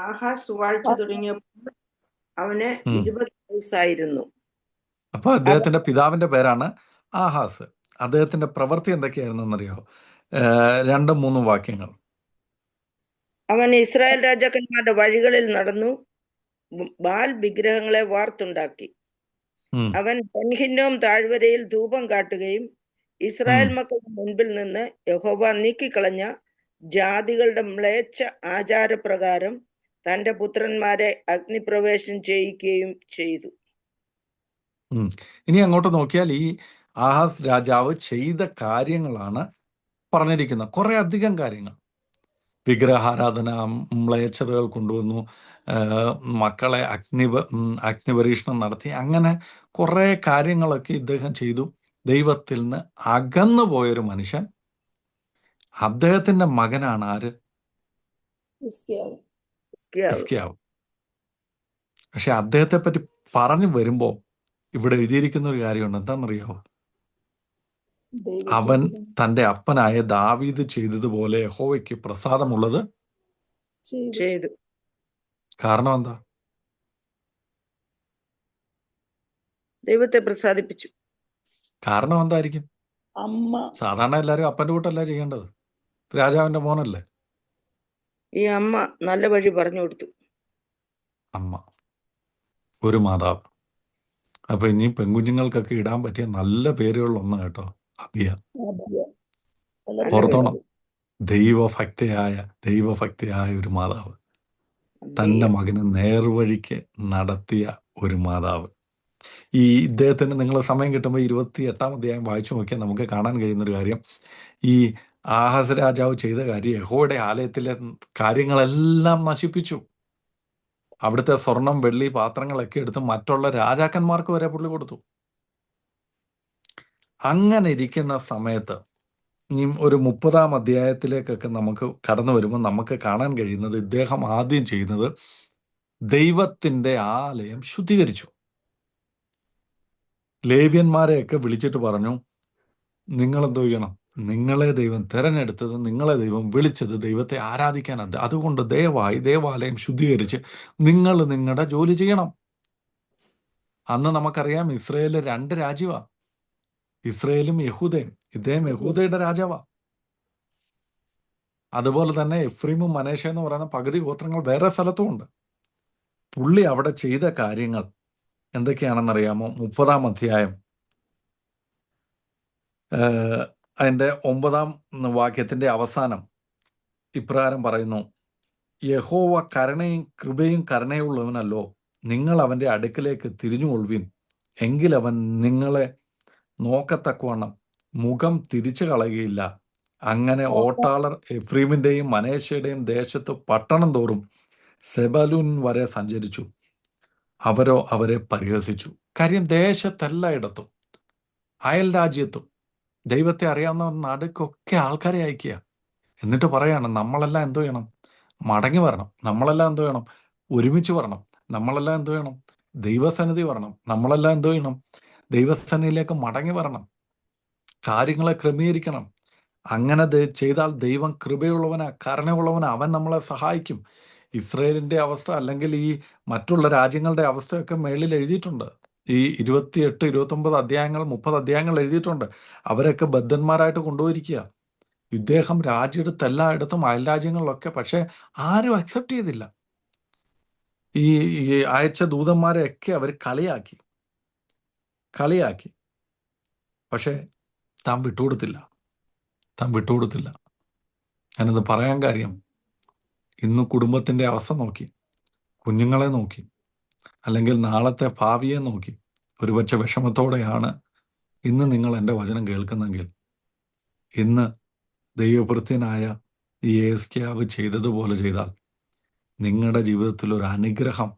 ആഹാസ് വാഴ്ച തുടങ്ങിയപ്പോൾ അവന് 20 വയസ്സായിരുന്നു. അപ്പൊ അദ്ദേഹത്തിന്റെ പിതാവിന്റെ പേരാണ് ആഹാസ്. അദ്ദേഹത്തിന്റെ പ്രവൃത്തി എന്തൊക്കെയായിരുന്നെന്നറിയാമോ? 2-3 വാക്യങ്ങൾ. അവൻ ഇസ്രായേൽ രാജാക്കന്മാരുടെ വഴികളിൽ നടന്നു, ബാൽ വിഗ്രഹങ്ങളെ വാർത്തുണ്ടാക്കി. അവൻ ബെൻഹിന്നോം താഴ്വരയിൽ ധൂപം കാട്ടുകയും ഇസ്രായേൽ മക്കളുടെ മുൻപിൽ നിന്ന് യഹോവ നീക്കിക്കളഞ്ഞ ജാതികളുടെ മ്ലേച്ഛ ആചാരപ്രകാരം തന്റെ പുത്രന്മാരെ അഗ്നിപ്രവേശം ചെയ്യിക്കുകയും ചെയ്തു. ഇനി അങ്ങോട്ട് നോക്കിയാൽ ഈ ആഹാസ് രാജാവ് ചെയ്ത കാര്യങ്ങളാണ് പറഞ്ഞിരിക്കുന്നത്. കുറെ അധികം കാര്യങ്ങൾ. വിഗ്രഹാരാധന, മ്ലേച്ഛതകൾ കൊണ്ടുവന്നു, മക്കളെ അഗ്നിപരീക്ഷണം നടത്തി, അങ്ങനെ കുറെ കാര്യങ്ങളൊക്കെ ഇദ്ദേഹം ചെയ്തു. ദൈവത്തിൽ നിന്ന് അകന്നു പോയൊരു മനുഷ്യൻ. അദ്ദേഹത്തിന്റെ മകനാണ് ആര്? ഹിസ്കിയാവ്. പക്ഷെ അദ്ദേഹത്തെ പറ്റി പറഞ്ഞു വരുമ്പോൾ ഇവിടെ എഴുതിയിരിക്കുന്ന ഒരു കാര്യമുണ്ട്. എന്താണെന്നറിയാമോ? അവൻ തൻ്റെ അപ്പനായ ദാവീദ് ചെയ്തതുപോലെ യഹോവയ്ക്ക് പ്രസാദമുള്ളത് ചെയ്തു. കാരണം എന്താ? ദൈവത്തെ പ്രസാദിപ്പിച്ചു. കാരണം എന്തായിരിക്കും? അമ്മ. സാധാരണ എല്ലാവരും അപ്പൻ്റെ കൂട്ടല്ല ചെയ്യേണ്ടത്, രാജാവിന്റെ മോനല്ലേ. ഈ അമ്മ നല്ല വഴി പറഞ്ഞു കൊടുത്തു. അമ്മ, ഒരു മാതാവ്. അപ്പൊ ഇനി പെൺകുഞ്ഞുങ്ങൾക്കൊക്കെ ഇടാൻ പറ്റിയ നല്ല പേരുകളിൽ ഒന്ന് കേട്ടോ, അബിയ. ഓർത്തോണം, ദൈവഭക്തിയായ ഒരു മാതാവ്, തൻ്റെ മകന് നേർവഴിക്ക് നടത്തിയ ഒരു മാതാവ്. ഈ ഇദ്ദേഹത്തിന് നിങ്ങൾ സമയം കിട്ടുമ്പോൾ 28-ാം അധ്യായം വായിച്ചു നോക്കിയാൽ നമുക്ക് കാണാൻ കഴിയുന്നൊരു കാര്യം, ഈ ആഹാസ് രാജാവ് ചെയ്ത കാര്യം യഹോവയുടെ ആലയത്തിലെ കാര്യങ്ങളെല്ലാം നശിപ്പിച്ചു. അവിടുത്തെ സ്വർണം, വെള്ളി, പാത്രങ്ങളൊക്കെ എടുത്ത് മറ്റുള്ള രാജാക്കന്മാർക്ക് വരെ പുള്ളി കൊടുത്തു. അങ്ങനെ ഇരിക്കുന്ന സമയത്ത് ഇനി ഒരു 30-ാം അധ്യായത്തിലേക്കൊക്കെ നമുക്ക് കടന്നു വരുമ്പോൾ നമുക്ക് കാണാൻ കഴിയുന്നത്, ഇദ്ദേഹം ആദ്യം ചെയ്യുന്നത് ദൈവത്തിൻ്റെ ആലയം ശുദ്ധീകരിച്ചു. ലേവ്യന്മാരെയൊക്കെ വിളിച്ചിട്ട് പറഞ്ഞു, നിങ്ങളെന്തോ ചെയ്യണം, നിങ്ങളെ ദൈവം തിരഞ്ഞെടുത്തത്, നിങ്ങളെ ദൈവം വിളിച്ചത് ദൈവത്തെ ആരാധിക്കാനാണ്. അതുകൊണ്ട് ദയവായി ദേവാലയം ശുദ്ധീകരിച്ച് നിങ്ങൾ നിങ്ങളുടെ ജോലി ചെയ്യണം. അന്ന് നമുക്കറിയാം ഇസ്രയേലിൽ 2 രാജ്യമാണ്, ഇസ്രയേലും യഹൂദയും. ഇദ്ദേഹം യഹൂദയുടെ രാജാവാ. അതുപോലെ തന്നെ എഫ്രീമും മനേശ എന്ന് പറയുന്ന പകുതി ഗോത്രങ്ങൾ വേറെ സ്ഥലത്തുമുണ്ട്. പുള്ളി അവിടെ ചെയ്ത കാര്യങ്ങൾ എന്തൊക്കെയാണെന്നറിയാമോ? 30-ാം അധ്യായം അതിൻ്റെ 9-ാം വാക്യത്തിൻ്റെ അവസാനം ഇപ്രകാരം പറയുന്നു: യഹോവ കരുണയും കൃപയും കരുണയുള്ളവനല്ലോ, നിങ്ങൾ അവൻ്റെ അടുക്കലേക്ക് തിരിഞ്ഞുകൊള്ളുവിൻ, എങ്കിൽ അവൻ നിങ്ങളെ നോക്കത്തക്കവണ്ണം മുഖം തിരിച്ചു കളയുകയില്ല. അങ്ങനെ ഓട്ടാളർ എഫ്രീമിൻ്റെയും മനേശയുടെയും ദേശത്ത് പട്ടണം തോറും സെബലൂൻ വരെ സഞ്ചരിച്ചു. അവരോ അവരെ പരിഹസിച്ചു. കാര്യം ദേശത്തെല്ലായിടത്തും അയൽ രാജ്യത്തും ദൈവത്തെ അറിയാവുന്ന നടുക്കൊക്കെ ആൾക്കാരെ അയക്കുക. എന്നിട്ട് പറയാണ്, നമ്മളെല്ലാം എന്തോ ചെയ്യണം? മടങ്ങി വരണം. നമ്മളെല്ലാം എന്തോ ചെയ്യണം? ഒരുമിച്ച് വരണം. നമ്മളെല്ലാം എന്തോ ചെയ്യണം? ദൈവസന്നിധി വരണം. നമ്മളെല്ലാം എന്തോ ചെയ്യണം? ദൈവസന്നിധിയിലേക്ക് മടങ്ങി വരണം. കാര്യങ്ങളെ ക്രമീകരിക്കണം. അങ്ങനെ ചെയ്താൽ ദൈവം കൃപയുള്ളവനാ, കരുണയുള്ളവനാ. അവൻ നമ്മളെ സഹായിക്കും. ഇസ്രയേലിൻ്റെ അവസ്ഥ അല്ലെങ്കിൽ ഈ മറ്റുള്ള രാജ്യങ്ങളുടെ അവസ്ഥയൊക്കെ മേളിൽ എഴുതിയിട്ടുണ്ട്. ഈ 28, 29 അധ്യായങ്ങൾ, 30 അധ്യായങ്ങൾ എഴുതിയിട്ടുണ്ട്. അവരൊക്കെ ബദ്ധന്മാരായിട്ട് കൊണ്ടുപോയിരിക്കുക. ഇദ്ദേഹം രാജ്യത്ത് എല്ലായിടത്തും അയൽ രാജ്യങ്ങളിലൊക്കെ, പക്ഷെ ആരും അക്സെപ്റ്റ് ചെയ്തില്ല. ഈ അയച്ച ദൂതന്മാരെയൊക്കെ അവർ കളിയാക്കി. പക്ഷെ താൻ വിട്ടുകൊടുത്തില്ല. ഞാനത് പറയാൻ കാര്യം, ഇന്ന് കുടുംബത്തിൻ്റെ അവസ്ഥ നോക്കി, കുഞ്ഞുങ്ങളെ നോക്കി, അല്ലെങ്കിൽ നാളത്തെ ഭാവിയെ നോക്കി ഒരുപക്ഷെ വിഷമത്തോടെയാണ് ഇന്ന് നിങ്ങൾ എൻ്റെ വചനം കേൾക്കുന്നെങ്കിൽ, ഇന്ന് ദൈവഭൃത്യനായ ഈ യെഹിസ്കീയാവ് ചെയ്തതുപോലെ ചെയ്താൽ നിങ്ങളുടെ ജീവിതത്തിൽ ഒരു അനുഗ്രഹം,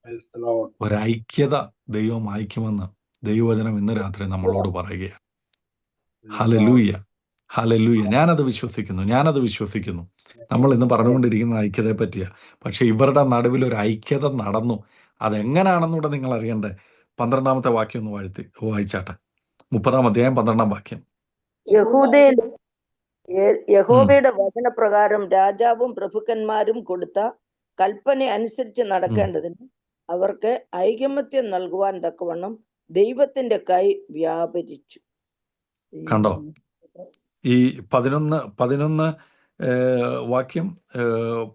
Praise the Lord. ഒരൈക്യത ദൈവം അയക്കുമെന്ന് ദൈവവചനം ഇന്ന് രാത്രി നമ്മളോട് പറയുകയാണ്. Praise God. ഹല്ലേലൂയ. ഞാനത് വിശ്വസിക്കുന്നു. നമ്മൾ ഇന്ന് പറഞ്ഞുകൊണ്ടിരിക്കുന്ന ഐക്യതയെ പറ്റിയാ. പക്ഷെ ഇവരുടെ നടുവിൽ ഒരു ഐക്യത നടന്നു. അതെങ്ങനെയാണെന്നൂടെ നിങ്ങൾ അറിയണ്ടേ? 12-ാമത്തെ വാക്യം ഒന്ന് വായിച്ചാട്ടെ. 30-ാം അധ്യായം 12-ാം വാക്യം. യഹൂദയിൽ യഹോവയുടെ വചനപ്രകാരം രാജാവും പ്രഭുക്കന്മാരും കൊടുത്ത കൽപ്പന അനുസരിച്ച് നടക്കേണ്ടതിന് അവർക്ക് ഐകമത്യം നൽകുവാൻ തക്കവണ്ണം ദൈവത്തിന്റെ കൈ വ്യാപരിച്ചു. കണ്ടോ? ഈ 11 വാക്യം,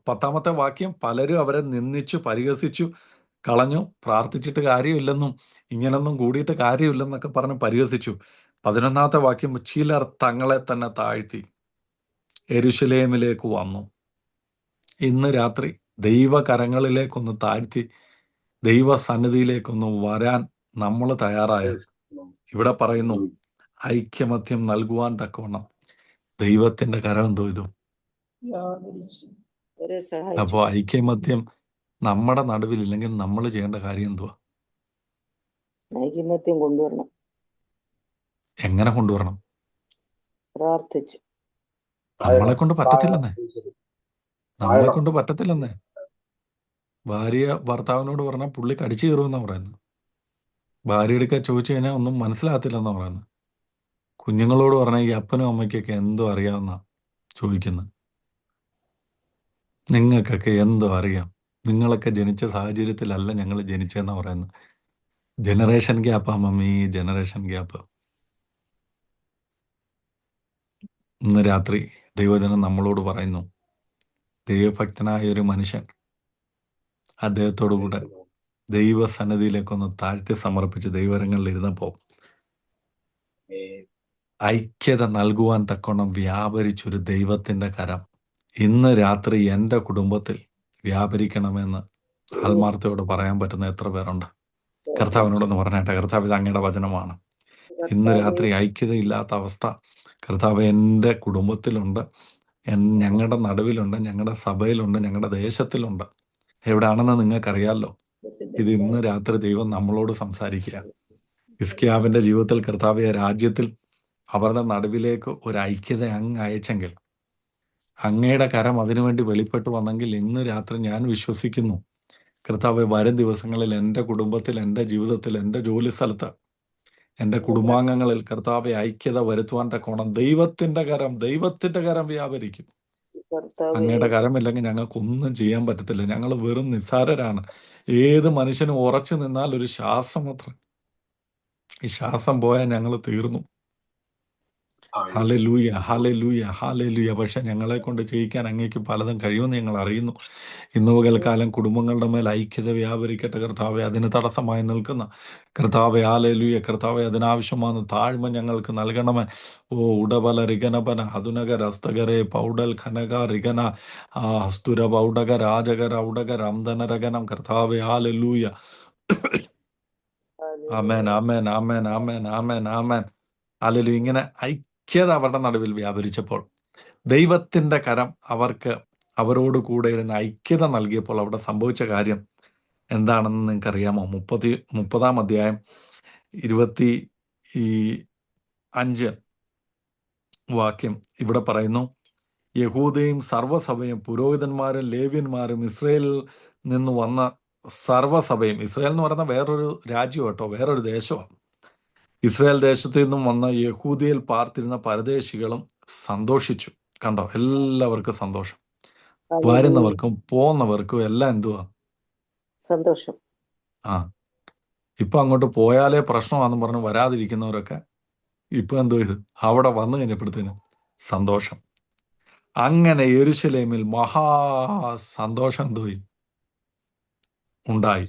10-ാമത്തെ വാക്യം, പലരും അവരെ നിന്ദിച്ചു, പരിഹസിച്ചു കളഞ്ഞു. പ്രാർത്ഥിച്ചിട്ട് കാര്യമില്ലെന്നും ഇങ്ങനൊന്നും കൂടിയിട്ട് കാര്യമില്ലെന്നൊക്കെ പറഞ്ഞ് പരിഹസിച്ചു. 11-ാമത്തെ വാക്യം, ചിലർ തങ്ങളെ തന്നെ താഴ്ത്തി യെരൂശലേമിലേക്ക് വന്നു. ഇന്ന് രാത്രി ദൈവകരങ്ങളിലേക്കൊന്ന് താഴ്ത്തി ദൈവസന്നിധിയിലേക്കൊന്ന് വരാൻ നമ്മൾ തയ്യാറായാൽ, ഇവിടെ പറയുന്നു ഐക്യമത്യം നൽകുവാൻ തക്കവണ്ണം ദൈവത്തിന്റെ കരം എന്തോ ഇതും. അവരെ സഹായിച്ചു. അപ്പോൾ ഐക്യമത്യം നമ്മുടെ നടുവിലില്ലെങ്കിൽ നമ്മൾ ചെയ്യേണ്ട കാര്യം എന്തുവാ? ഐകമത്യം കൊണ്ടുവരണം. എങ്ങനെ കൊണ്ടുവരണം? പ്രാർത്ഥിച്ചു. നമ്മളെ കൊണ്ട് പറ്റത്തില്ലെന്നേ. ഭാര്യ ഭർത്താവിനോട് പറഞ്ഞാൽ പുള്ളി കടിച്ചു കയറുമെന്നാണ് പറയുന്നത്. ഭാര്യ എടുക്കാൻ ചോദിച്ചു കഴിഞ്ഞാൽ ഒന്നും മനസ്സിലാകത്തില്ലെന്നാണ് പറയുന്നത്. കുഞ്ഞുങ്ങളോട് പറഞ്ഞാൽ ഈ അപ്പനും അമ്മയ്ക്കൊക്കെ എന്തോ അറിയാമെന്നാ ചോദിക്കുന്നത്. നിങ്ങൾക്കൊക്കെ എന്തോ അറിയാം, നിങ്ങളൊക്കെ ജനിച്ച സാഹചര്യത്തിലല്ല ഞങ്ങൾ ജനിച്ചതെന്നാണ് പറയുന്നത്. ജനറേഷൻ ഗ്യാപ്പാ മമ്മി, ജനറേഷൻ ഗ്യാപ്പ്. ഇന്ന് രാത്രി ദൈവജനം നമ്മളോട് പറയുന്നു, ദൈവഭക്തനായ ഒരു മനുഷ്യൻ അദ്ദേഹത്തോടു കൂടെ ദൈവസന്നിധിയിലേക്കൊന്ന് താഴ്ത്തി സമർപ്പിച്ച് ദൈവരങ്ങളിൽ ഇരുന്നപ്പോൾ ഐക്യത നൽകുവാൻ തക്കോണം വ്യാപരിച്ചൊരു ദൈവത്തിന്റെ കരം ഇന്ന് രാത്രി എൻ്റെ കുടുംബത്തിൽ വ്യാപരിക്കണമെന്ന് ആത്മാർത്ഥയോട് പറയാൻ പറ്റുന്ന എത്ര പേരുണ്ട്? കർത്താവിനോടൊന്ന് പറഞ്ഞേട്ടെ, കർത്താവ് ഇത് അങ്ങയുടെ വചനമാണ്. ഇന്ന് രാത്രി ഐക്യതയില്ലാത്ത അവസ്ഥ കർത്താവ് എൻ്റെ കുടുംബത്തിലുണ്ട്, ഞങ്ങളുടെ നടുവിലുണ്ട്, ഞങ്ങളുടെ സഭയിലുണ്ട്, ഞങ്ങളുടെ ദേശത്തിലുണ്ട്. എവിടെയാണെന്ന് നിങ്ങൾക്കറിയാമല്ലോ. ഇത് ഇന്ന് രാത്രി ദൈവം നമ്മളോട് സംസാരിക്കുക. ഹിസ്കിയാവിൻ്റെ ജീവിതത്തിൽ കർത്താവ് രാജ്യത്തിൽ അവരുടെ നടുവിലേക്ക് ഒരു ഐക്യത അങ്ങ് അയച്ചെങ്കിൽ, അങ്ങയുടെ കരം അതിനുവേണ്ടി വെളിപ്പെട്ടു വന്നെങ്കിൽ, ഇന്ന് രാത്രി ഞാൻ വിശ്വസിക്കുന്നു കർത്താവ് വരും ദിവസങ്ങളിൽ എൻ്റെ കുടുംബത്തിൽ, എൻ്റെ ജീവിതത്തിൽ, എൻ്റെ ജോലി സ്ഥലത്ത്, എൻ്റെ കുടുംബാംഗങ്ങളിൽ കർത്താവെ ഐക്യത വരുത്തുവാൻ തക്കോണം ദൈവത്തിന്റെ കരം വ്യാപരിക്കും. അങ്ങയുടെ കരമില്ലെങ്കിൽ ഞങ്ങൾക്കൊന്നും ചെയ്യാൻ പറ്റത്തില്ല. ഞങ്ങൾ വെറും നിസ്സാരരാണ്. ഏത് മനുഷ്യനും ഉറച്ചു നിന്നാൽ ഒരു ശ്വാസം മാത്രം, ഈ ശ്വാസം പോയാൽ ഞങ്ങൾ തീർന്നു. Hallelujah, hallelujah, hallelujah. പക്ഷെ ഞങ്ങളെ കൊണ്ട് ചെയ്യിക്കാൻ അങ്ങേക്ക് പലതും കഴിയുമെന്ന് ഞങ്ങൾ അറിയുന്നു. ഇന്ന് പകൽക്കാലം കുടുംബങ്ങളുടെ മേൽ ഐക്യത വ്യാപരിക്കട്ടെ കർത്താവെ. അതിന് തടസ്സമായി നിൽക്കുന്ന കർത്താവെ, ഹല്ലേലൂയ, കർത്താവെ, അതിനാവശ്യമാണ് താഴ്മ ഞങ്ങൾക്ക് നൽകണമേ. ഓ ഉടബല റിഗനപന ഹതുനഗർ ഹസ്തകരെ പൗഡൽ ഖനക റിഗന ഹസ്തുര പൗഡക രാജകര ഉടകര അംദനരഗനം കർത്താവെ, hallelujah. Amen, amen, amen, amen, amen, amen. Hallelujah. ഇങ്ങനെ ഐക്യത അവരുടെ നടുവിൽ വ്യാപരിച്ചപ്പോൾ ദൈവത്തിൻ്റെ കരം അവരോട് കൂടെ ഇരുന്ന് ഐക്യത നൽകിയപ്പോൾ അവിടെ സംഭവിച്ച കാര്യം എന്താണെന്ന് നിങ്ങൾക്കറിയാമോ? 30-ാം അധ്യായം 25 വാക്യം ഇവിടെ പറയുന്നു, യഹൂദയും സർവ്വസഭയും പുരോഹിതന്മാരും ലേവ്യന്മാരും ഇസ്രയേലിൽ നിന്ന് വന്ന സർവ്വസഭയും, ഇസ്രയേൽ എന്ന് പറയുന്ന വേറൊരു രാജ്യം കേട്ടോ, വേറൊരു ദേശമാണ്. ഇസ്രായേൽ ദേശത്തു നിന്നും വന്ന യഹൂദിയിൽ പാർത്തിരുന്ന പരദേശികളും സന്തോഷിച്ചു. കണ്ടോ, എല്ലാവർക്കും സന്തോഷം. വരുന്നവർക്കും പോകുന്നവർക്കും എല്ലാം എന്തുവാ? സന്തോഷം. ആ ഇപ്പൊ അങ്ങോട്ട് പോയാലേ പ്രശ്നമാണെന്ന് പറഞ്ഞ് വരാതിരിക്കുന്നവരൊക്കെ ഇപ്പൊ എന്തോ ഇത് അവിടെ വന്നു കഴിഞ്ഞപ്പോഴത്തേനും സന്തോഷം. അങ്ങനെ യെരൂശലേമിൽ സന്തോഷം എന്തോയി ഉണ്ടായി.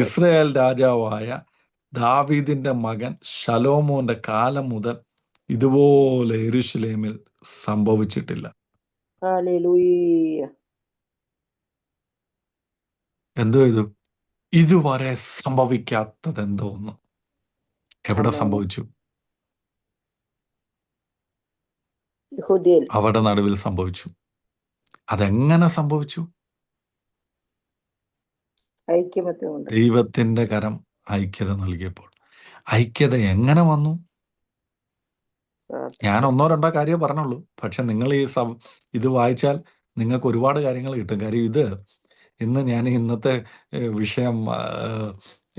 ഇസ്രായേൽ രാജാവായ ദാവീദിന്റെ മകൻ ശലോമോന്റെ കാലം മുതൽ ഇതുപോലെ യെരൂശലേമിൽ സംഭവിച്ചിട്ടില്ല. ഹല്ലേലൂയ. എന്തോ ഇത് ഇതുവരെ സംഭവിക്കാത്തത് എന്തോ ഒന്ന് എവിടെ ആമേൻ. സംഭവിച്ചു? യഹൂദ്യയിൽ. അവിടെ നടുവിൽ സംഭവിച്ചു. അതെങ്ങനെ സംഭവിച്ചു? ഐക്യമത്യമുണ്ട്. ദൈവത്തിന്റെ കരം ഐക്യത നൽകിയപ്പോൾ. ഐക്യത എങ്ങനെ വന്നു? ഞാൻ പ്രാർത്ഥിച്ചു. 1-2 കാര്യം പറഞ്ഞുള്ളൂ. പക്ഷെ നിങ്ങൾ ഇത് വായിച്ചാൽ നിങ്ങൾക്ക് ഒരുപാട് കാര്യങ്ങൾ കിട്ടും. കാര്യം ഞാൻ ഇന്നത്തെ വിഷയം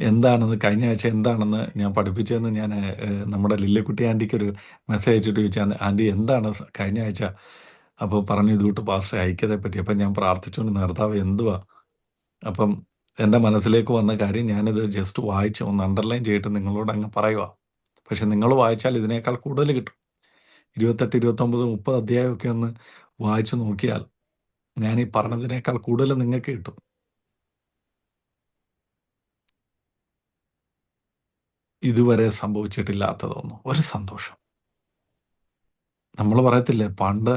എന്താണെന്ന്, കഴിഞ്ഞ ആഴ്ച എന്താണെന്ന് ഞാൻ പഠിപ്പിച്ചതെന്ന് ഞാൻ നമ്മുടെ ലില്ലിക്കുട്ടി ആൻറ്റിക്കൊരു മെസ്സേജ് അയച്ചിട്ട് ചോദിച്ചാൽ, ആൻറ്റി എന്താണ് കഴിഞ്ഞ ആഴ്ച? അപ്പോൾ പറഞ്ഞു ഇതുകൂട്ട് പാസ്റ്റർ ഐക്യതയെ പറ്റി. അപ്പം ഞാൻ പ്രാർത്ഥിച്ചുകൊണ്ട് നിർത്താവ് എന്തുവാ? അപ്പം എൻ്റെ മനസ്സിലേക്ക് വന്ന കാര്യം ഞാനിത് ജസ്റ്റ് വായിച്ച് ഒന്ന് അണ്ടർലൈൻ ചെയ്തിട്ട് നിങ്ങളോട് അങ്ങ് പറയുക. പക്ഷെ നിങ്ങൾ വായിച്ചാൽ ഇതിനേക്കാൾ കൂടുതൽ കിട്ടും. 28, 29, 30 അധ്യായമൊക്കെ ഒന്ന് വായിച്ചു നോക്കിയാൽ ഞാൻ ഈ പറഞ്ഞതിനേക്കാൾ കൂടുതൽ നിങ്ങൾക്ക് കിട്ടും. ഇതുവരെ സംഭവിച്ചിട്ടില്ലാത്തതൊന്നും ഒരു സന്തോഷം. നമ്മൾ പറയത്തില്ലേ പണ്ട്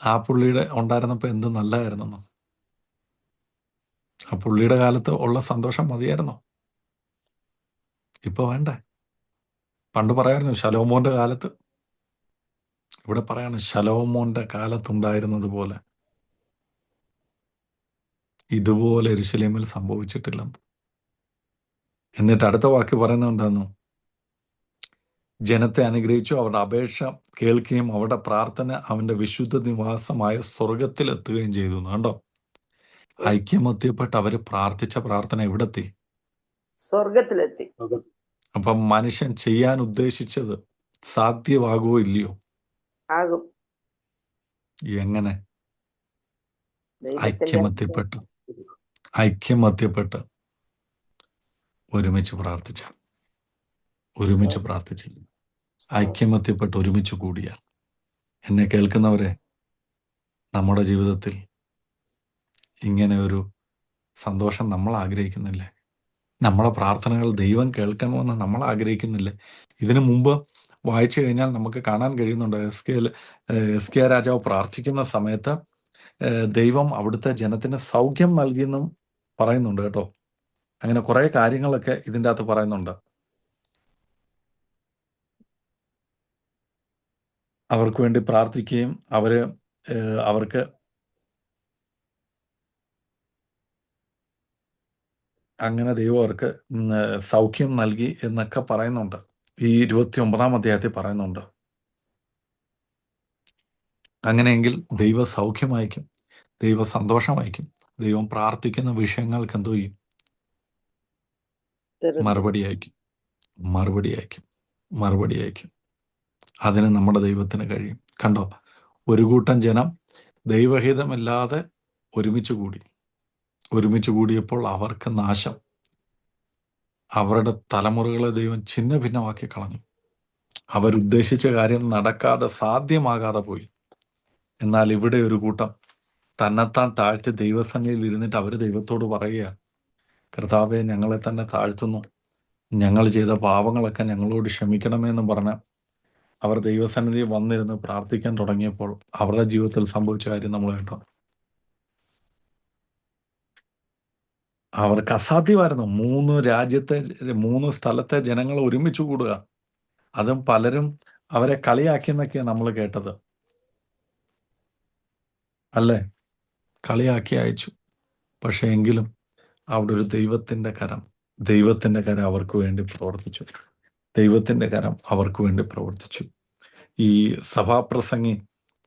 ആ പുള്ളിയുടെ ഉണ്ടായിരുന്നപ്പോൾ എന്ത് നല്ലതായിരുന്നെന്ന്. ആ പുള്ളിയുടെ കാലത്ത് ഉള്ള സന്തോഷം മതിയായിരുന്നോ? ഇപ്പൊ വേണ്ടേ? പണ്ട് പറയായിരുന്നു ശലോമോന്റെ കാലത്ത്, ഇവിടെ പറയാണ് ശലോമോന്റെ കാലത്തുണ്ടായിരുന്നത് പോലെ ഇതുപോലെ യെരൂശലേമിൽ സംഭവിച്ചിട്ടില്ലെന്ന്. എന്നിട്ട് അടുത്ത വാക്ക് പറയുന്നുണ്ടെന്നു, ജനത്തെ അനുഗ്രഹിച്ചു, അവരുടെ അപേക്ഷ കേൾക്കുകയും അവരുടെ പ്രാർത്ഥന അവന്റെ വിശുദ്ധ നിവാസമായ സ്വർഗത്തിലെത്തുകയും ചെയ്തു. കണ്ടോ, ഐക്യമത്യപ്പെട്ട് അവര് പ്രാർത്ഥിച്ച പ്രാർത്ഥന എവിടെത്തി? സ്വർഗത്തിലെത്തി. അപ്പം മനുഷ്യൻ ചെയ്യാൻ ഉദ്ദേശിച്ചത് സാധ്യമാകുമോ ഇല്ലയോ? ആകും. എങ്ങനെ? ദൈവത്തിന്റെ ഐക്യമത്യപ്പെട്ട് ഒരുമിച്ച് പ്രാർത്ഥിച്ചാൽ, ഐക്യമത്യപ്പെട്ട് ഒരുമിച്ച് കൂടിയാൽ. എന്നെ കേൾക്കുന്നവരെ, നമ്മുടെ ജീവിതത്തിൽ ഇങ്ങനെ ഒരു സന്തോഷം നമ്മൾ ആഗ്രഹിക്കുന്നില്ലേ? നമ്മുടെ പ്രാർത്ഥനകൾ ദൈവം കേൾക്കണമെന്ന് നമ്മൾ ആഗ്രഹിക്കുന്നില്ലേ? ഇതിനു മുമ്പ് വായിച്ചു കഴിഞ്ഞാൽ നമുക്ക് കാണാൻ കഴിയുന്നുണ്ട്, ഹിസ്കിയാ രാജാവ് പ്രാർത്ഥിക്കുന്ന സമയത്ത് ദൈവം അവിടുത്തെ ജനത്തിന് സൗഖ്യം നൽകിയെന്നും പറയുന്നുണ്ട് കേട്ടോ. അങ്ങനെ കുറേ കാര്യങ്ങളൊക്കെ ഇതിൻ്റെ അകത്ത് പറയുന്നുണ്ട്. അവർക്ക് വേണ്ടി പ്രാർത്ഥിക്കുകയും അവർക്ക് അങ്ങനെ ദൈവം അവർക്ക് സൗഖ്യം നൽകി എന്നൊക്കെ പറയുന്നുണ്ട്. ഈ 29-ാം അധ്യായത്തിൽ പറയുന്നുണ്ട്. അങ്ങനെയെങ്കിൽ ദൈവ സൗഖ്യമായിരിക്കും, ദൈവ സന്തോഷമായിരിക്കും. ദൈവം പ്രാർത്ഥിക്കുന്ന വിഷയങ്ങൾക്ക് എന്തോ ചെയ്യും? മറുപടി അയക്കും. അതിന് നമ്മുടെ ദൈവത്തിന് കഴിയും. കണ്ടോ, ഒരു കൂട്ടം ജനം ദൈവഹിതമില്ലാതെ ഒരുമിച്ച് കൂടിയപ്പോൾ അവർക്ക് നാശം. അവരുടെ തലമുറകളെ ദൈവം ഛിന്ന ഭിന്നമാക്കി കളഞ്ഞു. അവരുദ്ദേശിച്ച കാര്യം നടക്കാതെ സാധ്യമാകാതെ പോയി. എന്നാൽ ഇവിടെ ഒരു കൂട്ടം തന്നെത്താൻ താഴ്ത്തി ദൈവസന്നിധിയിൽ ഇരുന്നിട്ട് അവർ ദൈവത്തോട് പറയുക, കർത്താവെ, ഞങ്ങളെ തന്നെ താഴ്ത്തുന്നു, ഞങ്ങൾ ചെയ്ത പാപങ്ങളൊക്കെ ഞങ്ങളോട് ക്ഷമിക്കണമേ എന്ന് പറഞ്ഞ് അവർ ദൈവസന്നിധിയിൽ വന്നിരുന്ന് പ്രാർത്ഥിക്കാൻ തുടങ്ങിയപ്പോൾ അവരുടെ ജീവിതത്തിൽ സംഭവിച്ച കാര്യം നമ്മൾ കേട്ടോ. അവർക്ക് അസാധ്യമായിരുന്നു 3 സ്ഥലത്തെ ജനങ്ങൾ ഒരുമിച്ച് കൂടുക. അതും പലരും അവരെ കളിയാക്കിയെന്നൊക്കെയാണ് നമ്മൾ കേട്ടത്, അല്ലേ? കളിയാക്കി അയച്ചു. പക്ഷെ എങ്കിലും അവിടെ ഒരു ദൈവത്തിൻ്റെ കരം അവർക്ക് വേണ്ടി പ്രവർത്തിച്ചു. ദൈവത്തിൻ്റെ കരം അവർക്ക് വേണ്ടി പ്രവർത്തിച്ചു. ഈ സഭാപ്രസംഗി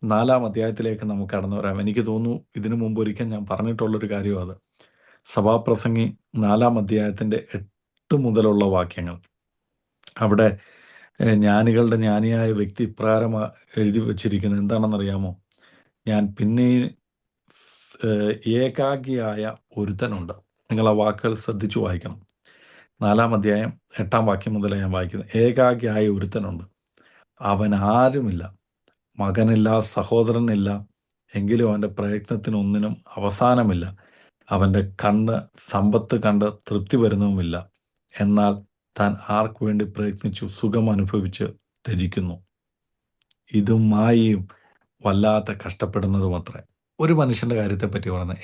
4-ാം അധ്യായത്തിലേക്ക് നമുക്ക് കടന്നു വരാം. എനിക്ക് തോന്നുന്നു ഇതിനു മുമ്പ് ഒരിക്കൽ ഞാൻ പറഞ്ഞിട്ടുള്ളൊരു കാര്യം അത്. സഭാപ്രസംഗി 4-ാം അധ്യായത്തിൻ്റെ 8 മുതലുള്ള വാക്യങ്ങൾ. അവിടെ ജ്ഞാനികളുടെ ജ്ഞാനിയായ വ്യക്തി ഇപ്രകാരം എഴുതി വച്ചിരിക്കുന്നത് എന്താണെന്നറിയാമോ? ഞാൻ പിന്നെ ഏകാഗിയായ ഒരുത്തനുണ്ട്. നിങ്ങൾ ആ വാക്കുകൾ ശ്രദ്ധിച്ചു വായിക്കണം. 4-ാം അധ്യായം 8-ാം വാക്യം മുതലേ ഞാൻ വായിക്കുന്നത്. ഏകാഗിയായ ഒരുത്തനുണ്ട്, അവൻ ആരുമില്ല, മകനില്ല, സഹോദരനില്ല, എങ്കിലും അവൻ്റെ പ്രയത്നത്തിനൊന്നിനും അവസാനമില്ല. അവൻ്റെ കണ്ണ് സമ്പത്ത് കണ്ട് തൃപ്തി വരുന്നതുമില്ല. എന്നാൽ താൻ ആർക്കു വേണ്ടി പ്രയത്നിച്ചു സുഖം അനുഭവിച്ച് ത്യജിക്കുന്നു. ഇതും മായയും വല്ലാത്ത കഷ്ടപ്പെടുന്നതുമത്രേ. ഒരു മനുഷ്യൻ്റെ കാര്യത്തെപ്പറ്റി പറയുന്നത്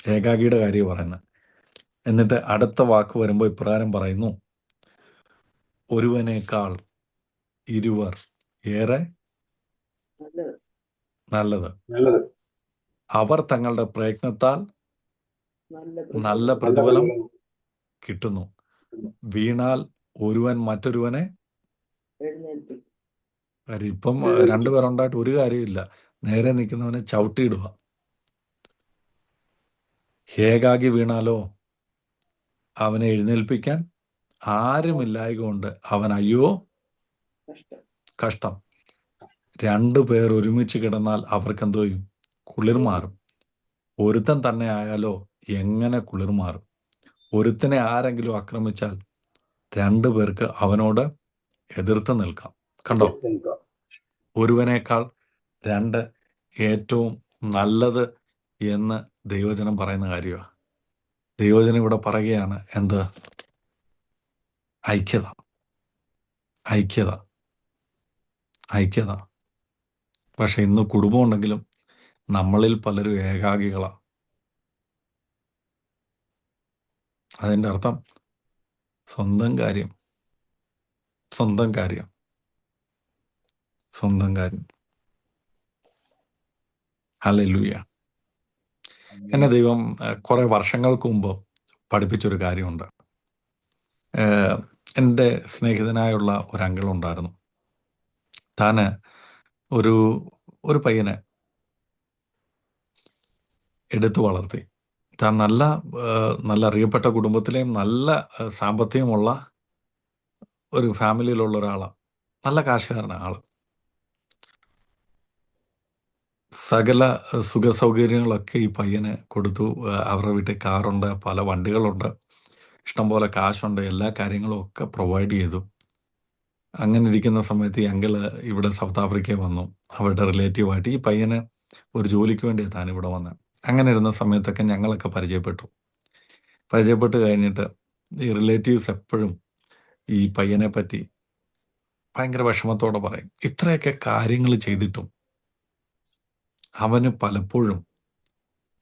ഏകാഗിയുടെ കാര്യം പറയുന്നത്. എന്നിട്ട് അടുത്ത വാക്ക് വരുമ്പോൾ ഇപ്രകാരം പറയുന്നു, ഒരുവനേക്കാൾ ഇരുവർ ഏറെ നല്ലത്. നല്ലത്. അവർ തങ്ങളുടെ പ്രയത്നത്താൽ നല്ല നല്ല പ്രതിഫലം കിട്ടുന്നു. വീണാൽ ഒരുവൻ മറ്റൊരുവനെ എഴുന്നേൽപ്പിക്കും. കാര്യം ഇപ്പം 2 പേരുണ്ടായിട്ട് ഒരു കാര്യമില്ല, നേരെ നിൽക്കുന്നവനെ ചവിട്ടിയിടുക. ഏകാഗി വീണാലോ അവനെ എഴുന്നേൽപ്പിക്കാൻ ആരുമില്ലായക കൊണ്ട് അവൻ അയ്യോ കഷ്ടം. കഷ്ടം. 2 പേർ ഒരുമിച്ച് കിടന്നാൽ അവർക്ക് എന്തോ ചെയ്യും? കുളിർ മാറും. ഒരുത്തൻ തന്നെ ആയാലോ എങ്ങനെ കുളിർ മാറും? ഒരുത്തനെ ആരെങ്കിലും ആക്രമിച്ചാൽ 2 പേർക്ക് അവനോട് എതിർത്ത് നിൽക്കാം. കണ്ടോ? ഒരുവനേക്കാൾ 2 ഏറ്റവും നല്ലത് എന്ന് ദൈവജനം പറയുന്ന കാര്യമാണ്. ദൈവജനം ഇവിടെ പറയുകയാണ് എന്ത്? ഐക്യത. ഐക്യത ഐക്യത പക്ഷെ ഇന്ന് കുടുംബം ഉണ്ടെങ്കിലും നമ്മളിൽ പലരും ഏകാഗികളാണ്. അതിൻ്റെ അർത്ഥം സ്വന്തം കാര്യം. ഹല്ലേലൂയ. എന്നെ ദൈവം കുറെ വർഷങ്ങൾക്ക് മുമ്പ് പഠിപ്പിച്ചൊരു കാര്യമുണ്ട്. എൻ്റെ സ്നേഹിതനായുള്ള ഒരു അങ്കിളുണ്ടായിരുന്നു. താൻ ഒരു പയ്യനെ എടുത്തു വളർത്തി. താൻ നല്ല അറിയപ്പെട്ട കുടുംബത്തിലെയും നല്ല സാമ്പത്തികമുള്ള ഒരു ഫാമിലിയിലുള്ള ഒരാളാണ്. നല്ല കാശുകാരനാണ് ആള്. സകല സുഖ സൗകര്യങ്ങളൊക്കെ ഈ പയ്യന് കൊടുത്തു. അവരുടെ വീട്ടിൽ കാറുണ്ട്, പല വണ്ടികളുണ്ട്, ഇഷ്ടംപോലെ കാശുണ്ട്, എല്ലാ കാര്യങ്ങളും ഒക്കെ പ്രൊവൈഡ് ചെയ്തു. അങ്ങനെ ഇരിക്കുന്ന സമയത്ത് ഈ അങ്കിള് ഇവിടെ സൗത്ത് ആഫ്രിക്കയിൽ വന്നു. അവരുടെ റിലേറ്റീവായിട്ട് ഈ പയ്യന് ഒരു ജോലിക്ക് വേണ്ടിയാണ് താൻ ഇവിടെ വന്നത്. അങ്ങനെ ഇരുന്ന സമയത്തൊക്കെ ഞങ്ങളൊക്കെ പരിചയപ്പെട്ട് കഴിഞ്ഞിട്ട് ഈ റിലേറ്റീവ്സ് എപ്പോഴും ഈ പയ്യനെ പറ്റി ഭയങ്കര വിഷമത്തോടെ പറയും. ഇത്രയൊക്കെ കാര്യങ്ങൾ ചെയ്തിട്ടും അവന് പലപ്പോഴും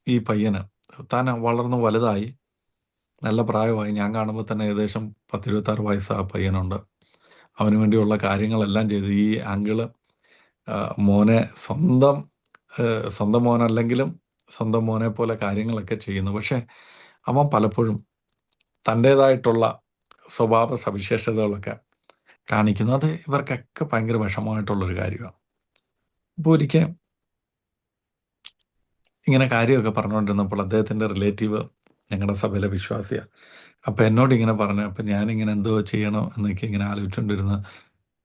ഈ പയ്യന് താൻ വളർന്ന് വലുതായി, നല്ല പ്രായമായി. ഞാൻ കാണുമ്പോൾ തന്നെ ഏകദേശം 10-26 വയസ്സ് ആ പയ്യനുണ്ട്. അവന് വേണ്ടിയുള്ള കാര്യങ്ങളെല്ലാം ചെയ്ത് ഈ അങ്കിള് മോനെ സ്വന്തം മോനല്ലെങ്കിലും സ്വന്തം മോനെ പോലെ കാര്യങ്ങളൊക്കെ ചെയ്യുന്നു. പക്ഷെ അവൻ പലപ്പോഴും തൻ്റേതായിട്ടുള്ള സ്വഭാവ സവിശേഷതകളൊക്കെ കാണിക്കുന്നു. അത് ഇവർക്കൊക്കെ ഭയങ്കര വിഷമമായിട്ടുള്ളൊരു കാര്യമാണ്. അപ്പോൾ ഒരിക്കൽ ഇങ്ങനെ കാര്യമൊക്കെ പറഞ്ഞുകൊണ്ടിരുന്നപ്പോൾ അദ്ദേഹത്തിൻ്റെ റിലേറ്റീവ് ഞങ്ങളുടെ സഭയിലെ വിശ്വാസിയാണ്. അപ്പോൾ എന്നോട് ഇങ്ങനെ പറഞ്ഞു. അപ്പം ഞാനിങ്ങനെ എന്തോ ചെയ്യണം എന്നൊക്കെ ഇങ്ങനെ ആലോചിച്ചുകൊണ്ടിരുന്ന്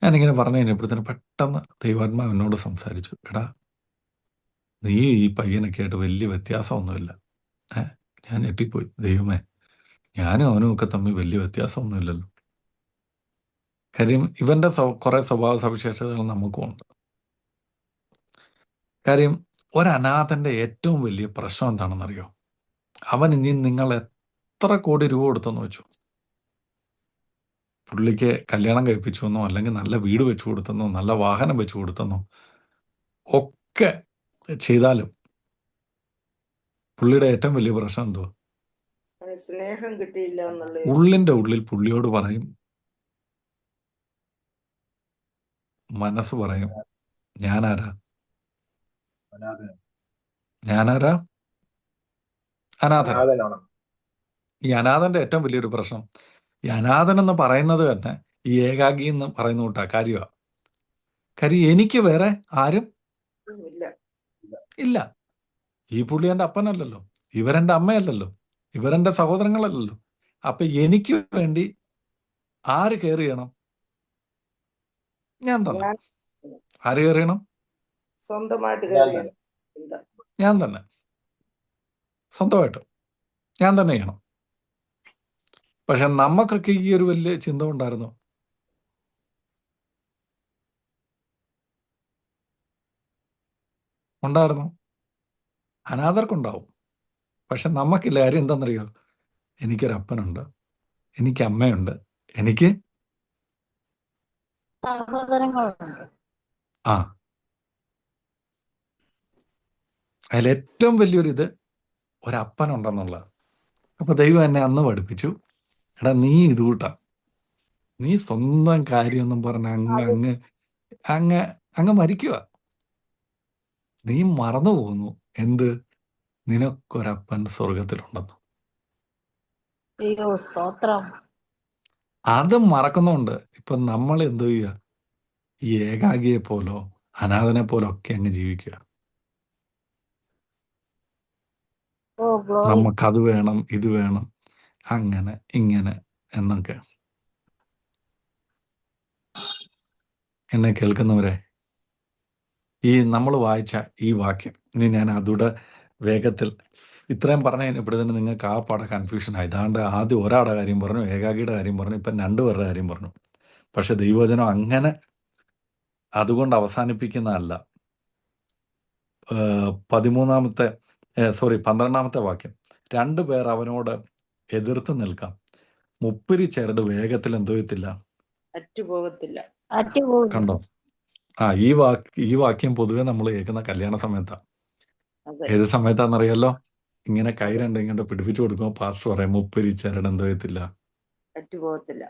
ഞാനിങ്ങനെ പറഞ്ഞു കഴിഞ്ഞപ്പോഴത്തേന് പെട്ടെന്ന് ദൈവാത്മാവ് എന്നോട് സംസാരിച്ചു. എടാ, നീ ഈ പയ്യനൊക്കെ ആയിട്ട് വലിയ വ്യത്യാസമൊന്നുമില്ല. ഞാൻ ഞെട്ടിപ്പോയി. ദൈവമേ, ഞാനും അവനും ഒക്കെ തമ്മിൽ വലിയ വ്യത്യാസമൊന്നുമില്ലല്ലോ. കാര്യം ഇവൻ്റെ കുറേ സ്വഭാവ സവിശേഷതകൾ നമുക്കുമുണ്ട്. കാര്യം ഒരനാഥൻ്റെ ഏറ്റവും വലിയ പ്രശ്നം എന്താണെന്നറിയോ? അവൻ ഇനി നിങ്ങൾ എത്ര കോടി രൂപ കൊടുത്തെന്ന് വെച്ചു, പുള്ളിക്ക് കല്യാണം കഴിപ്പിച്ചു എന്നോ അല്ലെങ്കിൽ നല്ല വീട് വെച്ചു കൊടുത്തെന്നോ നല്ല വാഹനം വെച്ചു കൊടുത്തെന്നോ ഒക്കെ ചെയ്താലും പുള്ളിയുടെ ഏറ്റവും വലിയ പ്രശ്നം എന്തോ? അവന് സ്നേഹം കിട്ടിയില്ല എന്നുള്ള ഉള്ളിൻ്റെ ഉള്ളിൽ പുള്ളിയോട് പറയും, മനസ്സ് പറയും, ഞാനാരാ അനാഥൻ. ഞാനാരാ അനാഥനാ. അനാഥനാണ്. ഈ അനാഥൻ്റെ ഏറ്റവും വലിയൊരു പ്രശ്നം, ഈ അനാഥൻ എന്ന് പറയുന്നത് തന്നെ ഈ ഏകാഗി എന്ന് പറയുന്ന കൂട്ടാ കാര്യമാണ്. കാര്യം എനിക്ക് വേറെ ആരും ഇല്ല. ഇല്ല. ഈ പുള്ളി എൻ്റെ അപ്പനല്ലല്ലോ, ഇവരെൻ്റെ അമ്മയല്ലല്ലോ, ഇവരെൻ്റെ സഹോദരങ്ങളല്ലല്ലോ. അപ്പൊ എനിക്ക് വേണ്ടി ആര് കെയർ ചെയ്യണം? ഞാൻ തന്നെ. ഞാൻ ആര് കെയർ ചെയ്യണം? സ്വന്തമായിട്ട് ഞാൻ കയറിയാണ് ചിന്ത. ഞാൻ തന്നെ, സ്വന്തമായിട്ട് ഞാൻ തന്നെ ചെയ്യണം. പക്ഷെ നമുക്കൊക്കെ ഈ ഒരു വലിയ ചിന്ത ഉണ്ടായിരുന്നു. ഉണ്ടായിരുന്നു, അനാഥർക്കുണ്ടാവും. പക്ഷെ നമുക്കില്ല. കാര്യം എന്താണെന്നറിയോ? എനിക്കൊരപ്പനുണ്ട്, എനിക്ക് അമ്മയുണ്ട്, എനിക്ക് സഹോദരങ്ങളുണ്ട്. ആ അതിലേറ്റവും വലിയൊരു ഇത് ഒരപ്പനുണ്ടെന്നുള്ളത്. അപ്പൊ ദൈവം എന്നെ അന്ന് പഠിപ്പിച്ചു, എടാ നീ ഇത് കൂട്ടാ, നീ സ്വന്തം കാര്യമൊന്നും പറഞ്ഞ അങ്ങ് അത് അങ്ങ് അങ്ങ് അങ്ങ് മരിക്കുക. നീ മറന്നു പോകുന്നു എന്ത്? നിനക്കൊരപ്പൻ സ്വർഗത്തിലുണ്ടെന്ന്. അയ്യോ സ്തോത്രം. അത് മറക്കുന്നുണ്ട്. ഇപ്പൊ നമ്മൾ എന്ത് ചെയ്യുക? ഈ ഏകാഗിയെ പോലോ അനാഥനെ പോലോ ഒക്കെ അങ്ങ് ജീവിക്കുക. Oh glory. നമുക്കത് വേണം, ഇത് വേണം, അങ്ങനെ ഇങ്ങനെ എന്നൊക്കെ. എന്നെ കേൾക്കുന്നവരെ, ഈ നമ്മൾ വായിച്ച ഈ വാക്യം ഇനി ഞാൻ അതുകൂടെ വേഗത്തിൽ ഇത്രയും പറഞ്ഞു കഴിഞ്ഞപ്പോഴത്തേന് നിങ്ങൾക്ക് ആ പാടെ കൺഫ്യൂഷനായി. ഇതാണ്ട് ആദ്യം ഒരാളുടെ കാര്യം പറഞ്ഞു, ഏകാഗിയുടെ കാര്യം പറഞ്ഞു, ഇപ്പം രണ്ടുപേരുടെ കാര്യം പറഞ്ഞു. പക്ഷെ ദൈവവചനം അങ്ങനെ അതുകൊണ്ട് അവസാനിപ്പിക്കുന്നതല്ല. 12-ാമത്തെ വാക്യം, 2 പേർ അവനോട് എതിർത്ത് നിൽക്കാം, മുപ്പിരി ചരട് വേഗത്തിൽ എന്തോ ചെയ്യത്തില്ല. അറ്റുപോകത്തില്ല. അറ്റുപോകും. കണ്ടോ? ഈ വാക്യം പൊതുവെ നമ്മൾ കേൾക്കുന്ന കല്യാണ സമയത്താണ്. അതെ. ഏത് സമയത്താണെന്നറിയാലോ? ഇങ്ങനെ കൈ രണ്ടും ഇങ്ങനെ പിടിപ്പിച്ചു കൊടുക്കുമ്പോൾ പാസ്റ്റർ പറയും, മുപ്പിരി ചരട് എന്തോ ചെയ്യത്തില്ല. അറ്റുപോകത്തില്ല.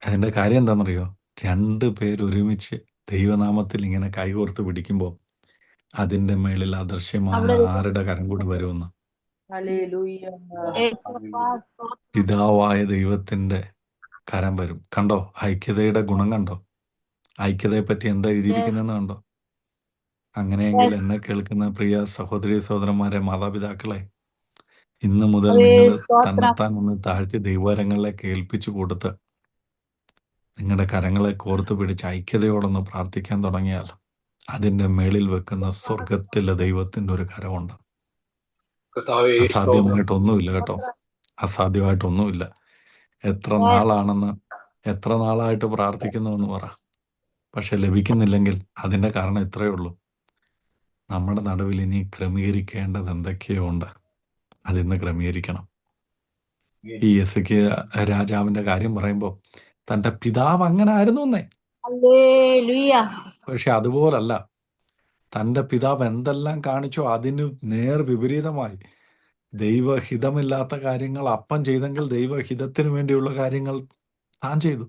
അതിൻ്റെ കാര്യം എന്താണെന്നറിയോ? 2 പേര് ഒരുമിച്ച് ദൈവനാമത്തിൽ ഇങ്ങനെ കൈകോർത്ത് പിടിക്കുമ്പോൾ അതിൻ്റെ മേളിൽ അദൃശ്യമായ അവിടെ ആരുടെ കരം കൂടി വരുമെന്ന്? ഹല്ലേലൂയ. പിതാവായ ദൈവത്തിൻ്റെ കരം വരും. കണ്ടോ ഐക്യതയുടെ ഗുണം? കണ്ടോ ഐക്യതയെ പറ്റി എന്താ എഴുതിയിരിക്കുന്നതെന്ന് കണ്ടോ? അങ്ങനെയെങ്കിൽ എന്നെ കേൾക്കുന്ന പ്രിയ സഹോദരി സഹോദരന്മാരെ, മാതാപിതാക്കളെ, ഇന്ന് മുതൽ നിങ്ങൾ സ്തോത്രം. തന്നെത്താൻ ഒന്ന് താഴ്ത്തി ദൈവകരങ്ങളിലേക്ക് ഏൽപ്പിച്ചു കൊടുത്ത് നിങ്ങളുടെ കരങ്ങളെ കോർത്ത് പിടിച്ച് ഐക്യതയോടൊന്ന് പ്രാർത്ഥിക്കാൻ തുടങ്ങിയാൽ അതിൻ്റെ മേളിൽ വെക്കുന്ന സ്വർഗത്തിലെ ദൈവത്തിൻ്റെ ഒരു കരമുണ്ട്. കർത്താവേ, സ്തോത്രം. അസാധ്യമായിട്ടൊന്നുമില്ല കേട്ടോ, അസാധ്യമായിട്ടൊന്നുമില്ല. എത്ര നാളായിട്ട് പ്രാർത്ഥിക്കുന്നുവെന്ന് പറ. പക്ഷെ ലഭിക്കുന്നില്ലെങ്കിൽ അതിൻ്റെ കാരണം ഇത്രയേ ഉള്ളൂ, നമ്മുടെ നടുവിൽ ഇനി ക്രമീകരിക്കേണ്ടത് എന്തൊക്കെയോ ഉണ്ട്. അതിന്ന് ക്രമീകരിക്കണം. ഈ എസെക്കിയ രാജാവിൻ്റെ കാര്യം പറയുമ്പോൾ തൻ്റെ പിതാവ് അങ്ങനെ ആയിരുന്നു എന്നേ. ഹല്ലേലൂയ. പക്ഷെ അതുപോലല്ല. തൻ്റെ പിതാവ് എന്തെല്ലാം കാണിച്ചോ അതിന് നേർ വിപരീതമായി ദൈവഹിതമില്ലാത്ത കാര്യങ്ങൾ അപ്പൻ ചെയ്തെങ്കിൽ ദൈവഹിതത്തിന് വേണ്ടിയുള്ള കാര്യങ്ങൾ താൻ ചെയ്തു.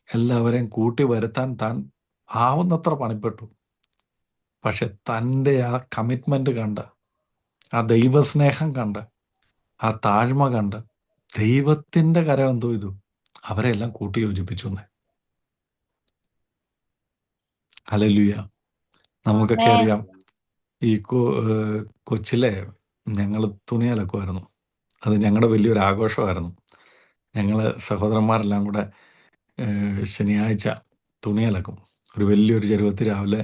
എല്ലാവരെയും കൂട്ടി വരുത്താൻ താൻ ആവുന്നത്ര പണിപ്പെട്ടു. പക്ഷെ തൻ്റെ ആ കമ്മിറ്റ്മെന്റ് കണ്ട്, ആ ദൈവസ്നേഹം കണ്ട്, ആ താഴ്മ കണ്ട് ദൈവത്തിൻ്റെ കരം എന്തോ ചെയ്തു? അവരെല്ലാം കൂട്ടി യോജിപ്പിച്ചു എന്നേ. ഹല്ലേലൂയ. നമുക്കൊക്കെ ആമേൻ. അറിയാം, ഈ കൊച്ചിലെ ഞങ്ങൾ തുണി അലക്കുമായിരുന്നു. അത് ഞങ്ങളുടെ വലിയൊരു ആഘോഷമായിരുന്നു. ഞങ്ങൾ സഹോദരന്മാരെല്ലാം കൂടെ ശനിയാഴ്ച തുണി അലക്കും. ഒരു വലിയൊരു ചരുവത്തിൽ രാവിലെ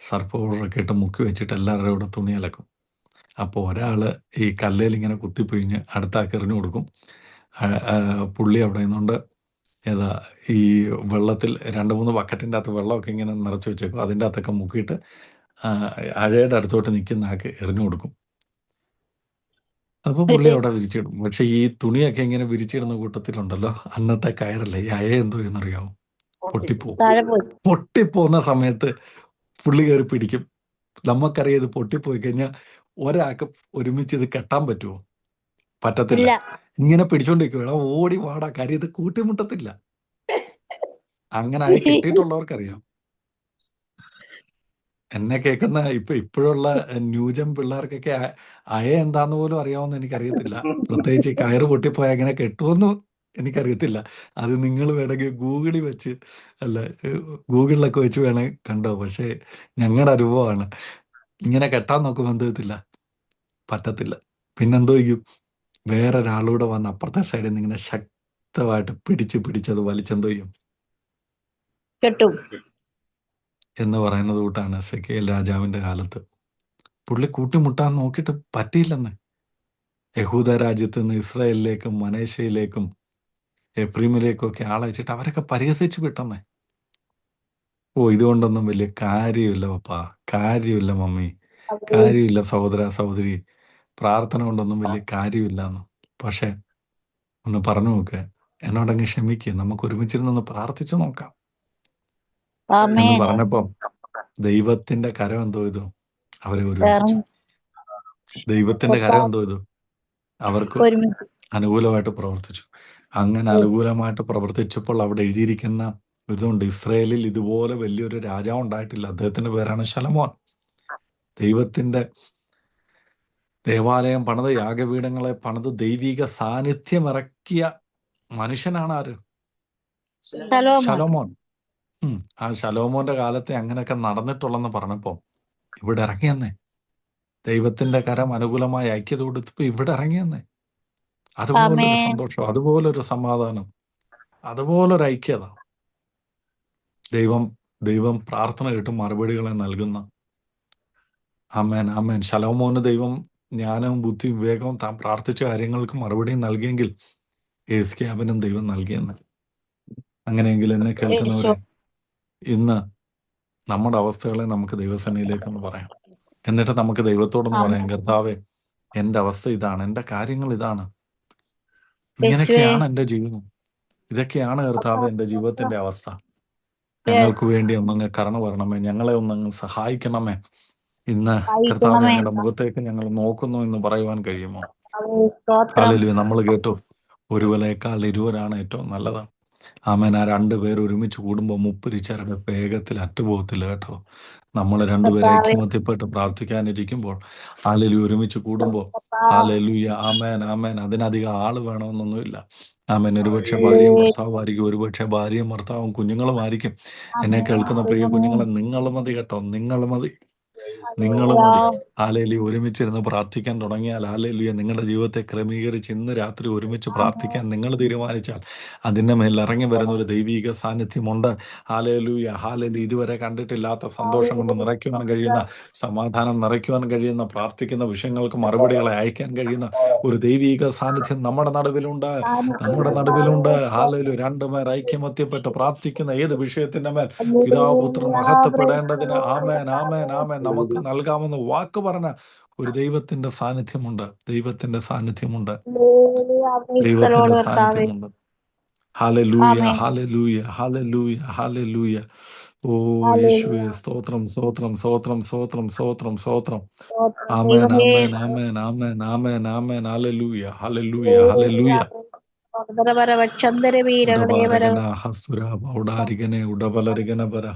സർപ്പ് പൗഡറൊക്കെ ഇട്ട് മുക്കി വെച്ചിട്ട് എല്ലാവരുടെ കൂടെ തുണി അലക്കും. അപ്പോൾ ഒരാൾ ഈ കല്ലേൽ ഇങ്ങനെ കുത്തിപ്പിഴിഞ്ഞ് അടുത്ത ആൾക്ക് എറിഞ്ഞു കൊടുക്കും. പുള്ളി അവിടെ നിന്നുകൊണ്ട് ഏതാ ഈ വെള്ളത്തിൽ 2-3 ബക്കറ്റിൻ്റെ അകത്ത് വെള്ളമൊക്കെ ഇങ്ങനെ നിറച്ച് വെച്ചേക്കും. അതിൻ്റെ അകത്തൊക്കെ മുക്കിയിട്ട് അഴയുടെ അടുത്തോട്ട് നിൽക്കുന്ന ആൾക്ക് എറിഞ്ഞു കൊടുക്കും. അപ്പോൾ പുള്ളി അവിടെ വിരിച്ചിടും. പക്ഷെ ഈ തുണിയൊക്കെ ഇങ്ങനെ വിരിച്ചിടുന്ന കൂട്ടത്തിലുണ്ടല്ലോ, അന്നത്തെ കയറല്ലേ, ഈ അയ എന്തോ എന്നറിയാവും, പൊട്ടിപ്പോവും. താഴെ പോയി. പൊട്ടിപ്പോകുന്ന സമയത്ത് പുള്ളി കയറി പിടിക്കും. നമുക്കറിയാം ഇത് പൊട്ടിപ്പോയി കഴിഞ്ഞാൽ ഒരാൾക്ക് ഒരുമിച്ച് ഇത് കെട്ടാൻ പറ്റുമോ? പറ്റത്തില്ല. ഇല്ല. ഇങ്ങനെ പിടിച്ചോണ്ടിരിക്കും, എടാ ഓടി വാടാ, കാര്യം ഇത് കൂട്ടിമുട്ടത്തില്ല. അങ്ങനെ അയ കെട്ടിയിട്ടുള്ളവർക്കറിയാം. എന്നെ കേൾക്കുന്ന ഇപ്പോഴുള്ള ന്യൂജൻ പിള്ളേർക്കൊക്കെ അയ എന്താന്ന് പോലും അറിയാവുന്ന എനിക്കറിയത്തില്ല. പ്രത്യേകിച്ച് കയറ് പൊട്ടിപ്പോയാൽ എങ്ങനെ കെട്ടുമെന്നും എനിക്കറിയത്തില്ല. അത് നിങ്ങൾ വേണമെങ്കിൽ ഗൂഗിളിൽ വെച്ച് ഗൂഗിളിലൊക്കെ വെച്ച് വേണമെങ്കിൽ കണ്ടോ. പക്ഷേ ഞങ്ങളുടെ അനുഭവമാണ്, ഇങ്ങനെ കെട്ടാൻ നോക്കുമ്പോൾ എന്ത് ചെയ്യത്തില്ല, പറ്റത്തില്ല. പിന്നെന്തോ ചെയ്യും, വേറൊരാളൂടെ വന്ന് അപ്പുറത്തെ സൈഡിൽ നിന്ന് ഇങ്ങനെ ശക്തമായിട്ട് പിടിച്ചത് വലിച്ചെന്തോ ചെയ്യും, കെട്ടും. എന്ന് പറയുന്നത് കൂട്ടാണ് എസെക്കിയേൽ രാജാവിൻ്റെ കാലത്ത്. പുള്ളി കൂട്ടിമുട്ടാൻ നോക്കിയിട്ട് പറ്റിയില്ലെന്ന്. യഹൂദ രാജ്യത്ത് നിന്ന് ഇസ്രായേലിലേക്കും മനേശയിലേക്കും എഫ്രീമിലേക്കും ഒക്കെ ആളയച്ചിട്ട് അവരൊക്കെ പരിഹസിച്ച് വിട്ടെന്നേ. ഇതുകൊണ്ടൊന്നും വലിയ കാര്യമില്ല പപ്പാ, കാര്യമില്ല മമ്മി, കാര്യമില്ല സഹോദര സഹോദരി, പ്രാർത്ഥന കൊണ്ടൊന്നും വലിയ കാര്യമില്ലെന്ന്. പക്ഷെ ഒന്ന് പറഞ്ഞു നോക്ക്, എന്നോടങ്ങ് ക്ഷമിക്കുക, നമുക്ക് ഒരുമിച്ചിരുന്നൊന്ന് പ്രാർത്ഥിച്ചു നോക്കാം എന്ന് ആമേൻ. പറഞ്ഞപ്പം ദൈവത്തിന്റെ കരം എന്തോ ചെയ്തു, അവരെ ഒരുമിപ്പിച്ചു. ദൈവത്തിന്റെ കരം എന്തോ ചെയ്തു, അവർക്ക് ഒരുമിച്ച്. അനുകൂലമായിട്ട് പ്രവർത്തിച്ചു. അങ്ങനെ അനുകൂലമായിട്ട് പ്രവർത്തിച്ചപ്പോൾ അവിടെ എഴുതിയിരിക്കുന്ന ഇതുകൊണ്ട്, ഇസ്രായേലിൽ ഇതുപോലെ വലിയൊരു രാജാവ് ഉണ്ടായിട്ടില്ല. അദ്ദേഹത്തിന്റെ പേരാണ് ശലോമോൻ. ദൈവത്തിന്റെ ദേവാലയം പണിത്, യാഗപീഠങ്ങളെ പണിത്, ദൈവിക സാന്നിധ്യം ഇറക്കിയ മനുഷ്യനാണ് ആര്? ശലോമോൻ. ശലോമോൻ. ആ ശലോമോന്റെ കാലത്തെ അങ്ങനെയൊക്കെ നടന്നിട്ടുള്ളെന്ന് പറഞ്ഞപ്പോ ഇവിടെ ഇറങ്ങിയെന്നേ. ദൈവത്തിന്റെ കരം അനുകൂലമായ ഐക്യത കൊടുത്തപ്പോ ഇവിടെ ഇറങ്ങിയെന്നേ. അതുപോലൊരു ആമേൻ. സന്തോഷം, അതുപോലൊരു സമാധാനം, അതുപോലൊരു ഐക്യത. ദൈവം പ്രാർത്ഥന കേട്ട് മറുപടികളെ നൽകുന്ന. ആമേൻ ആമേൻ. ശലോമോന് ദൈവം ജ്ഞാനവും ബുദ്ധിയും വിവേകവും താൻ പ്രാർത്ഥിച്ച കാര്യങ്ങൾക്ക് മറുപടിയും നൽകിയെങ്കിൽ യെഹിസ്കീയാവിനും ദൈവം നൽകിയെന്ന്. അങ്ങനെയെങ്കിൽ എന്നെ കേൾക്കുന്നവരെ, ഇന്ന് നമ്മുടെ അവസ്ഥകളെ നമുക്ക് ദൈവസേനയിലേക്കൊന്ന് പറയാം. എന്നിട്ട് നമുക്ക് ദൈവത്തോടൊന്ന് പറയാം, കർത്താവേ, എൻ്റെ അവസ്ഥ ഇതാണ്, എൻ്റെ കാര്യങ്ങൾ ഇതാണ്, ഇങ്ങനെയൊക്കെയാണ് എൻ്റെ ജീവിതം, ഇതൊക്കെയാണ് കർത്താവേ എൻ്റെ ജീവിതത്തിന്റെ അവസ്ഥ. ഞങ്ങൾക്ക് വേണ്ടി ഒന്നങ്ങ് കരുണ വരണമേ, ഞങ്ങളെ ഒന്നങ്ങ് സഹായിക്കണമേ. ഇന്ന് കർത്താവേ, അങ്ങയുടെ മുഖത്തേക്ക് ഞങ്ങൾ നോക്കുന്നു എന്ന് പറയുവാൻ കഴിയുമോ? ഹല്ലേലൂയ. നമ്മൾ കേട്ടു, ഒരുവനേക്കാൾ ഇരുവരാണ് ഏറ്റവും നല്ലത്. ആമേൻ. ആ 2 പേർ ഒരുമിച്ച് കൂടുമ്പോൾ 30 ചരട് വേഗത്തിൽ അറ്റുപോകത്തില്ല കേട്ടോ. നമ്മൾ 2 പേരെ ഐക്യമത്യപ്പെട്ട് പ്രാർത്ഥിക്കാനിരിക്കുമ്പോൾ, ഹല്ലേലൂയ, ഒരുമിച്ച് കൂടുമ്പോൾ, ഹല്ലേലൂയ, ആമേൻ ആമേൻ, അതിനധികം ആള് വേണമെന്നൊന്നുമില്ല. ആമേൻ. ഒരുപക്ഷെ ഭാര്യയും ഭർത്താവുമായിരിക്കും, ഒരുപക്ഷെ ഭാര്യയും ഭർത്താവും കുഞ്ഞുങ്ങളുമായിരിക്കും. എന്നെ കേൾക്കുന്ന പ്രിയ കുഞ്ഞുങ്ങളെ, നിങ്ങൾ മതി കേട്ടോ, നിങ്ങൾ മതി. ഹല്ലേലൂയ. ഒരുമിച്ചിരുന്ന് പ്രാർത്ഥിക്കാൻ തുടങ്ങിയാൽ, ഹല്ലേലൂയ, നിങ്ങളുടെ ജീവിതത്തെ ക്രമീകരിച്ച് ഇന്ന് രാത്രി ഒരുമിച്ച് പ്രാർത്ഥിക്കാൻ നിങ്ങൾ തീരുമാനിച്ചാൽ അതിൻ്റെ മേൽ ഇറങ്ങി വരുന്ന ഒരു ദൈവീക സാന്നിധ്യമുണ്ട്. Hallelujah hallelujah. ഇതുവരെ കണ്ടിട്ടില്ലാത്ത സന്തോഷം കൊണ്ട് നിറയ്ക്കുവാൻ കഴിയുന്ന, സമാധാനം നിറയ്ക്കുവാൻ കഴിയുന്ന, പ്രാർത്ഥിക്കുന്ന വിഷയങ്ങൾക്ക് മറുപടികളെ അയക്കാൻ കഴിയുന്ന ഒരു ദൈവീക സാന്നിധ്യം നമ്മുടെ നടുവിലുണ്ട്. ഹല്ലേലൂയ. 2 പേർ ഐക്യമത്യപ്പെട്ട് പ്രാർത്ഥിക്കുന്ന ഏത് വിഷയത്തിന്റെ മേൽ പിതാവ് പുത്രൻ മഹത്വപ്പെടേണ്ടതിന്, ആമേൻ ആമേൻ ആമേൻ, നമുക്ക് നൽകാമെന്ന് വാക്ക് പറഞ്ഞ ഒരു ദൈവത്തിന്റെ സാന്നിധ്യമുണ്ട്. ദൈവത്തിന്റെ സാന്നിധ്യമുണ്ട്. Hallelujah hallelujah hallelujah hallelujah. യേശുവേ, സ്തോത്രം സ്തോത്രം സ്തോത്രം സ്തോത്രം സ്തോത്രം സ്തോത്രം. Amen amen amen amen amen amen. Hallelujah hallelujah hallelujah. ഉടബാരകന ഹസ്തുര ബൗഡാരികനെ ഉടബലരികന ബര.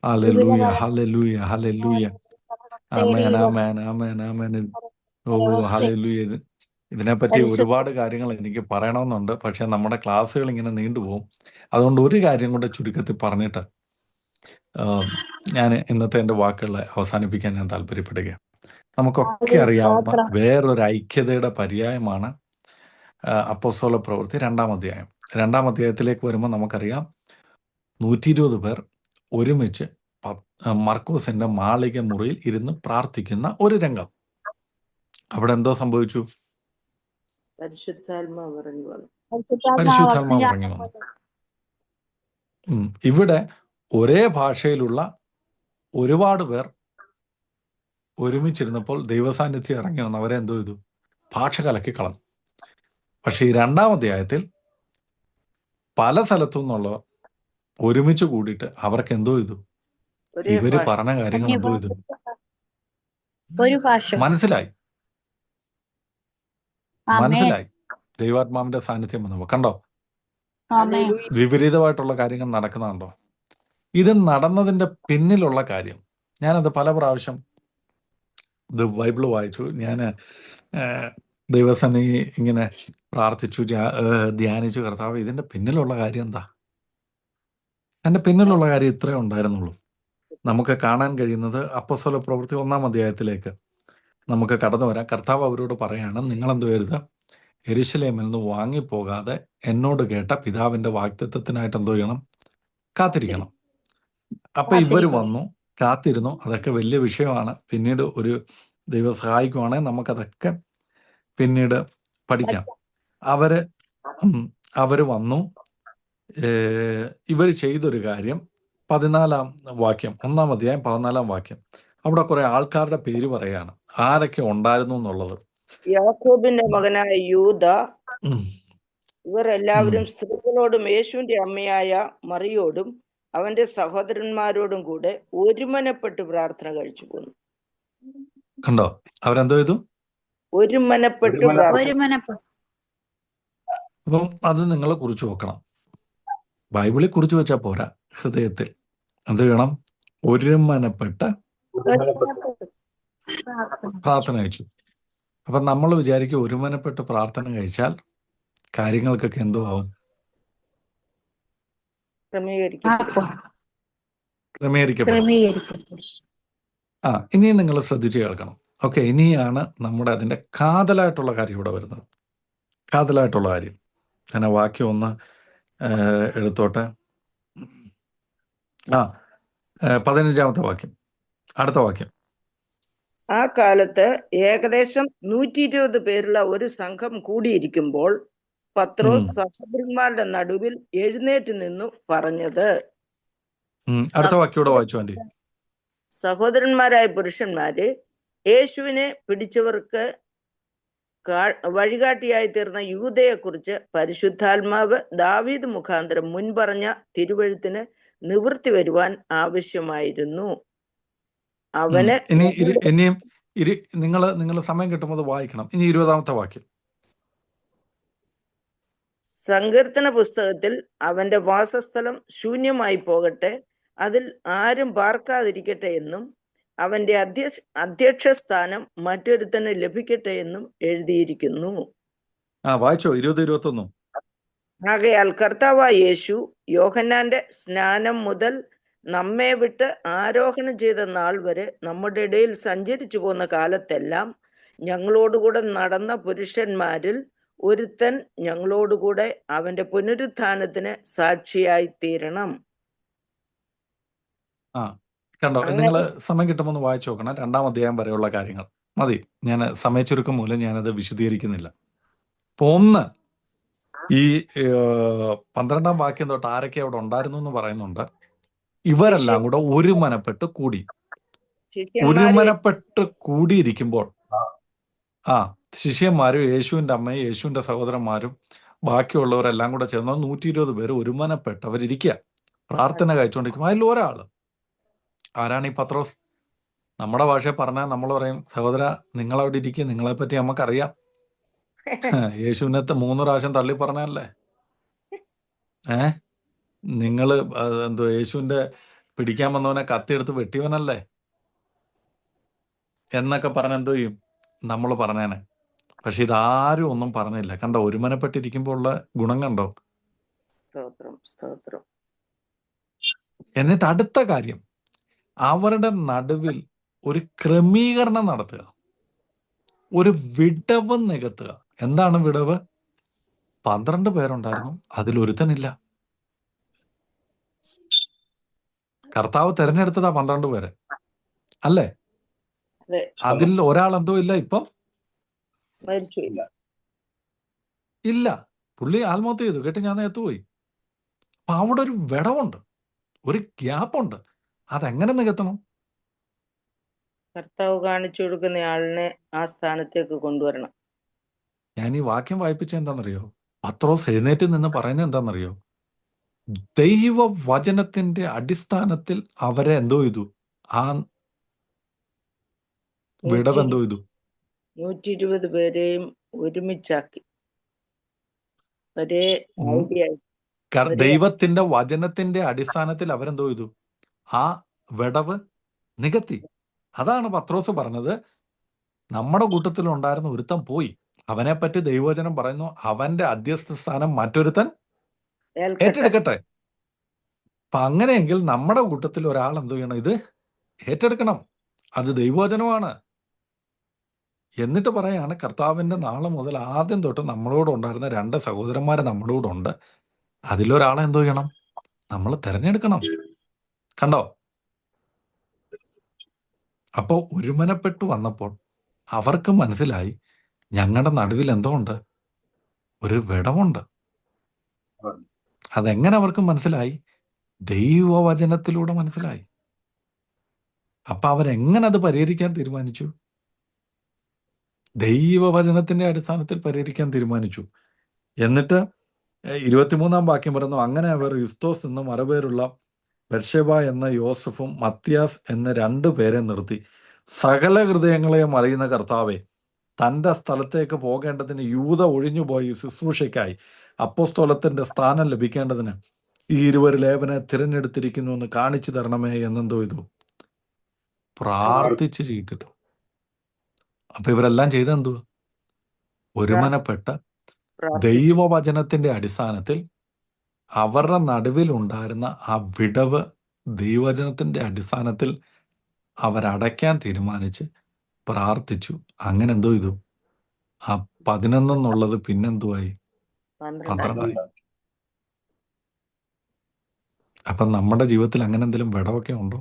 Hallelujah hallelujah hallelujah. Amen amen amen amen. Hallelujah. ഇതിനെപ്പറ്റി ഒരുപാട് കാര്യങ്ങൾ എനിക്ക് പറയണമെന്നുണ്ട്, പക്ഷെ നമ്മുടെ ക്ലാസ്സുകൾ ഇങ്ങനെ നീണ്ടുപോകും. അതുകൊണ്ട് ഒരു കാര്യം കൊണ്ട് ചുരുക്കത്തിൽ പറഞ്ഞിട്ട് ഞാൻ ഇന്നത്തെ എൻ്റെ വാക്കുകളെ അവസാനിപ്പിക്കാൻ ഞാൻ താല്പര്യപ്പെടുക. നമുക്കൊക്കെ അറിയാവുന്ന വേറൊരു ഐക്യതയുടെ പര്യായമാണ് അപ്പോസ്തല പ്രവൃത്തി 2-ാം അധ്യായം. 2-ാം അധ്യായത്തിലേക്ക് വരുമ്പോൾ നമുക്കറിയാം, 120 പേർ ഒരുമിച്ച് മർക്കോസിന്റെ മാളിക മുറിയിൽ ഇരുന്ന് പ്രാർത്ഥിക്കുന്ന ഒരു രംഗം. അവിടെ എന്തോ സംഭവിച്ചു? പരിശുദ്ധാത്മാവ് ഇറങ്ങി വന്നു. പരിശുദ്ധാത്മാവ് ഇറങ്ങി വന്നു. ഇവിടെ ഒരേ ഭാഷയിലുള്ള ഒരുപാട് പേർ ഒരുമിച്ചിരുന്നപ്പോൾ ദൈവസാന്നിധ്യം ഇറങ്ങി വന്ന് അവരെ എന്തോ ചെയ്തു? ഭാഷ കലക്കി കളഞ്ഞു. പക്ഷെ ഈ 2-ാം അധ്യായത്തിൽ പല സ്ഥലത്തു നിന്നുള്ള ഒരുമിച്ച് കൂടിയിട്ട് അവർക്ക് എന്തോ ചെയ്തു? ഒരേ ഇവര് ഭാഷ. പറഞ്ഞ കാര്യങ്ങൾ എന്തോ ചെയ്തു? ഒരു ഭാഷ. മനസ്സിലായി. ആമേൻ. മനസ്സിലായി. ദൈവാത്മാവിന്റെ സാന്നിധ്യം വന്നപ്പോ കണ്ടോ? ആമേൻ. ഹല്ലേലൂയ. വിപരീതമായിട്ടുള്ള കാര്യങ്ങൾ നടക്കുന്നുണ്ടോ? ഇത് നടന്നതിന്റെ പിന്നിലുള്ള കാര്യം ഞാനത് പല പ്രാവശ്യം ഇത് ബൈബിള് വായിച്ചു. ഞാൻ ദൈവസന്നി ഇങ്ങനെ പ്രാർത്ഥിച്ചു, ധ്യാനിച്ചു. കർത്താവ്, ഇതിന്റെ പിന്നിലുള്ള കാര്യം എന്താ? അതിന്റെ പിന്നിലുള്ള കാര്യം ഇത്രേ ഉണ്ടായിരുന്നുള്ളൂ. നമുക്ക് കാണാൻ കഴിയുന്നത് അപ്പോസ്തല പ്രവൃത്തി 1-ാം അധ്യായത്തിലേക്ക് നമുക്ക് കടന്നു വരാം. കർത്താവ് അവരോട് പറയാണ്, നിങ്ങളെന്ത് വരുത്? യെരൂശലേമിൽ നിന്ന് വാങ്ങിപ്പോകാതെ എന്നോട് കേട്ട പിതാവിന്റെ വാഗ്ദത്തത്തിനായിട്ട് എന്തോ ചെയ്യണം? കാത്തിരിക്കണം. അപ്പൊ ഇവര് വന്നു, കാത്തിരുന്നു. അതൊക്കെ വലിയ വിഷയമാണ്. പിന്നീട് ഒരു ദൈവം സഹായിക്കുവാണെങ്കിൽ നമുക്കതൊക്കെ പിന്നീട് പഠിക്കാം. അവര് വന്നു. ഇവർ ചെയ്തൊരു കാര്യം 14-ാം വാക്യം, 1-ാം അധ്യായം 14-ാം വാക്യം. അവിടെ കുറെ ആൾക്കാരുടെ പേര് പറയാണ്, ആരൊക്കെ ഉണ്ടായിരുന്നു എന്നുള്ളത്. യാക്കോബിന്റെ മകനായ യൂദ, ഇവർ എല്ലാവരും സ്ത്രീകളോടും യേശുവിന്റെ അമ്മയായ മറിയോടും അവന്റെ സഹോദരന്മാരോടും കൂടെ ഒരുമനപ്പെട്ട് പ്രാർത്ഥന കഴിച്ചു പോന്നു. കണ്ടോ? അവരെന്തോ ചെയ്തു? ഒരുമനപ്പെട്ട് പ്രാർത്ഥന. അപ്പം അത് നിങ്ങൾ കുറിച്ച് വെക്കണം. ബൈബിളിൽ കുറിച്ച് വെച്ചാൽ പോരാ, ഹൃദയത്തിൽ എന്ത് വേണം? ഒരുമനപ്പെട്ട് പ്രാർത്ഥന കഴിച്ചു. അപ്പം നമ്മൾ വിചാരിക്കും ഒരുമനപ്പെട്ട് പ്രാർത്ഥന കഴിച്ചാൽ കാര്യങ്ങൾക്കൊക്കെ എന്തോ ആവും? ക്രമീകരിക്കപ്പെടും. ഇനിയും നിങ്ങൾ ശ്രദ്ധിച്ച് കേൾക്കണം. ഓക്കെ, ഇനിയാണ് നമ്മുടെ അതിൻ്റെ കാതലായിട്ടുള്ള കാര്യം ഇവിടെ വരുന്നത്. കാതലായിട്ടുള്ള കാര്യം ഞാൻ ആ വാക്യം ഒന്ന് എടുത്തോട്ടെ. 15-ാമത്തെ വാക്യം, അടുത്ത വാക്യം. ആ കാലത്ത് ഏകദേശം 120 പേരുള്ള ഒരു സംഘം കൂടിയിരിക്കുമ്പോൾ പത്രോസ് സഹോദരന്മാരുടെ നടുവിൽ എഴുന്നേറ്റ് നിന്നു പറഞ്ഞത്, അടുത്ത വാക്യോടെ വായിച്ചു ആൻറ്റി. സഹോദരന്മാരായ പുരുഷന്മാരെ, യേശുവിനെ പിടിച്ചവർക്ക് വഴികാട്ടിയായി തീർന്ന യൂദയെക്കുറിച്ച് പരിശുദ്ധാത്മാവ് ദാവീദ് മുഖാന്തരം മുൻപറഞ്ഞ തിരുവെഴുത്തിന് നിവൃത്തി വരുവാൻ ആവശ്യമായിരുന്നു. അവന് ഇനിയും നിങ്ങൾ സമയം കിട്ടുമ്പോൾ വായിക്കണം. ഇനി 20-ാമത്തെ വാക്യം. സങ്കീർത്തന പുസ്തകത്തിൽ അവന്റെ വാസസ്ഥലം ശൂന്യമായി പോകട്ടെ, അതിൽ ആരും പാർക്കാതിരിക്കട്ടെ എന്നും അവന്റെ അധ്യക്ഷ സ്ഥാനം മറ്റൊരുത്തന് ലഭിക്കട്ടെ എന്നും എഴുതിയിരിക്കുന്നു. വായിച്ചോ 20-21. ആകയാൽ കർത്താവായ യേശു യോഹന്നാന്റെ സ്നാനം മുതൽ നമ്മെ വിട്ട് ആരോഹണം ചെയ്ത നാൾ വരെ നമ്മുടെ ഇടയിൽ സഞ്ചരിച്ചു പോന്ന കാലത്തെല്ലാം ഞങ്ങളോടുകൂടെ നടന്ന പുരുഷന്മാരിൽ ഒരുത്തൻ ഞങ്ങളോടുകൂടെ അവന്റെ പുനരുത്ഥാനത്തിന് സാക്ഷിയായി തീരണം. കണ്ടോ? നിങ്ങൾ സമയം കിട്ടുമ്പോൾ ഒന്ന് വായിച്ചു നോക്കണം. 2-ാം അധ്യായം വരെയുള്ള കാര്യങ്ങൾ മതി. ഞാൻ സമയച്ചുരുക്കം മൂലം ഞാനത് വിശദീകരിക്കുന്നില്ല. അപ്പോൾ ഒന്ന്, ഈ 12-ാം വാക്യം തൊട്ട് ആരൊക്കെ അവിടെ ഉണ്ടായിരുന്നു എന്ന് പറയുന്നുണ്ട്. ഇവരെല്ലാം കൂടെ ഒരുമനപ്പെട്ട് കൂടി. ഒരുമനപ്പെട്ട് കൂടിയിരിക്കുമ്പോൾ ശിഷ്യന്മാരും യേശുവിൻ്റെ അമ്മയും യേശുവിൻ്റെ സഹോദരന്മാരും ബാക്കിയുള്ളവരെല്ലാം കൂടെ ചേർന്ന് 120 പേര് ഒരുമനപ്പെട്ട് അവരിയ്ക്കുക, പ്രാർത്ഥന കഴിച്ചുകൊണ്ടിരിക്കും. അതിൽ ഒരാൾ ആരാണ്? ഈ പത്രോസ്. നമ്മുടെ ഭാഷയിൽ പറഞ്ഞാൽ നമ്മൾ പറയും, സഹോദര നിങ്ങളവിടെ ഇരിക്കുക, നിങ്ങളെപ്പറ്റി നമുക്കറിയാം. യേശുവിനെ 3 പ്രാവശ്യം തള്ളി പറഞ്ഞല്ലേ, നിങ്ങൾ എന്തോ യേശുവിൻ്റെ പിടിക്കാൻ വന്നവനെ കത്തിയെടുത്ത് വെട്ടിയവനല്ലേ എന്നൊക്കെ പറഞ്ഞെന്തോ ചെയ്യും നമ്മൾ പറഞ്ഞേനെ. പക്ഷെ ഇതാരും ഒന്നും പറഞ്ഞില്ല. കണ്ടോ? ഒരുമനപ്പെട്ടിരിക്കുമ്പോൾ ഉള്ള ഗുണം കണ്ടോ? എന്നിട്ട് അടുത്ത കാര്യം, അവരുടെ നടുവിൽ ഒരു ക്രമീകരണം നടത്തുക, ഒരു വിടവ് നികത്തുക. എന്താണ് വിടവ്? 12 പേരുണ്ടായിരുന്നു, അതിലൊരുത്തനില്ല. കർത്താവ് തെരഞ്ഞെടുത്തതാ 12 പേരെ, അല്ലേ? അതിൽ ഒരാൾ എന്തോ ഇല്ല, ഇപ്പം മരിച്ചില്ല. ഇല്ല. പുള്ളി ആത്മഹത്യ ചെയ്തു. കേട്ട് ഞാൻ നേരത്ത് പോയി. അപ്പൊ അവിടെ ഒരു വിടവുണ്ട്, ഒരു ഗ്യാപ്പുണ്ട്. അതെങ്ങനെ നികത്തണം? കർത്താവ് കാണിച്ചു കൊടുക്കുന്ന ആളിനെ ആ സ്ഥാനത്തേക്ക് കൊണ്ടുവരണം. ഞാൻ ഈ വാക്യം വായിപ്പിച്ച എന്താണെന്നറിയോ? പത്രോസ് എഴുന്നേറ്റ് നിന്ന് പറയുന്നത് എന്താണെന്നറിയോ? ദൈവവചനത്തിന്റെ അടിസ്ഥാനത്തിൽ അവരെ എന്തോ ചെയ്തു? ആ വിടവ് എന്തോ ചെയ്തു? 120 പേരെയും ഒരുമിച്ചാക്കി. ഒരേ ഉം. ഐഡിയ, ഒരേ ദൈവത്തിന്റെ വചനത്തിന്റെ അടിസ്ഥാനത്തിൽ അവരെന്തോ ചെയ്തു? ആ വിടവ് നികത്തി. അതാണ് പത്രോസ് പറഞ്ഞത്. നമ്മുടെ കൂട്ടത്തിലുണ്ടായിരുന്ന ഒരുത്തൻ പോയി, അവനെപ്പറ്റി ദൈവവചനം പറയുന്നു, അവന്റെ അധ്യസ്ഥ സ്ഥാനം മറ്റൊരുത്തൻ ഏൽക്കട്ടെ. ഏറ്റെടുക്കട്ടെ. അപ്പൊ അങ്ങനെയെങ്കിൽ നമ്മുടെ കൂട്ടത്തിൽ ഒരാൾ എന്ത് ചെയ്യണം? ഇത് ഏറ്റെടുക്കണം. അത് ദൈവവചനമാണ്. എന്നിട്ട് പറയാണ്, കർത്താവിന്റെ നാളെ മുതൽ ആദ്യം തൊട്ട് നമ്മളോട് ഉണ്ടായിരുന്ന 2 സഹോദരന്മാർ നമ്മുടെ കൂടെ ഉണ്ട്. അതിലൊരാളെ എന്തോ ചെയ്യണം? നമ്മൾ തിരഞ്ഞെടുക്കണം. കണ്ടോ? അപ്പോ ഒരുമനപ്പെട്ടു വന്നപ്പോൾ അവർക്ക് മനസ്സിലായി, ഞങ്ങളുടെ നടുവിൽ എന്തോ ഉണ്ട്? ഒരു വിടവുണ്ട്. അതെങ്ങനെ അവർക്ക് മനസ്സിലായി? ദൈവവചനത്തിലൂടെ മനസ്സിലായി. അപ്പൊ അവരെങ്ങനെ അത് പരിഹരിക്കാൻ തീരുമാനിച്ചു? ദൈവവചനത്തിന്റെ അടിസ്ഥാനത്തിൽ പരിഹരിക്കാൻ തീരുമാനിച്ചു. എന്നിട്ട് 23-ാം വാക്യം പറയുന്നു, അങ്ങനെ അവർ യുസ്തോസ് എന്നും മറുപേരുള്ള ബർശേബ എന്ന യോസഫും മത്യാസ് എന്ന 2 പേരെ നിർത്തി, സകല ഹൃദയങ്ങളെയും അറിയുന്ന കർത്താവെ, തൻ്റെ സ്ഥലത്തേക്ക് പോകേണ്ടതിന് യൂത ഒഴിഞ്ഞുപോയി ശുശ്രൂഷയ്ക്കായി അപ്പോസ്തലത്തിന്റെ സ്ഥാനം ലഭിക്കേണ്ടതിന് ഈ 2 ലേവനെ തിരഞ്ഞെടുത്തിരിക്കുന്നു എന്ന് കാണിച്ചു തരണമേ എന്നെന്തോ ചെയ്തു? പ്രാർത്ഥിച്ച് ചെയ്തിട്ടു. അപ്പൊ ഇവരെല്ലാം ചെയ്തെന്തോ? ഒരുമനപ്പെട്ട് ദൈവവചനത്തിന്റെ അടിസ്ഥാനത്തിൽ അവരുടെ നടുവിലുണ്ടായിരുന്ന ആ വിടവ് ദൈവവചനത്തിന്റെ അടിസ്ഥാനത്തിൽ അവരടയ്ക്കാൻ തീരുമാനിച്ച് പ്രാർത്ഥിച്ചു. അങ്ങനെ എന്തോ ചെയ്തു? ആ 11 എന്നുള്ളത് പിന്നെന്തുവായി? 12ആയി. അപ്പൊ നമ്മുടെ ജീവിതത്തിൽ അങ്ങനെ എന്തെങ്കിലും വിടവൊക്കെ ഉണ്ടോ?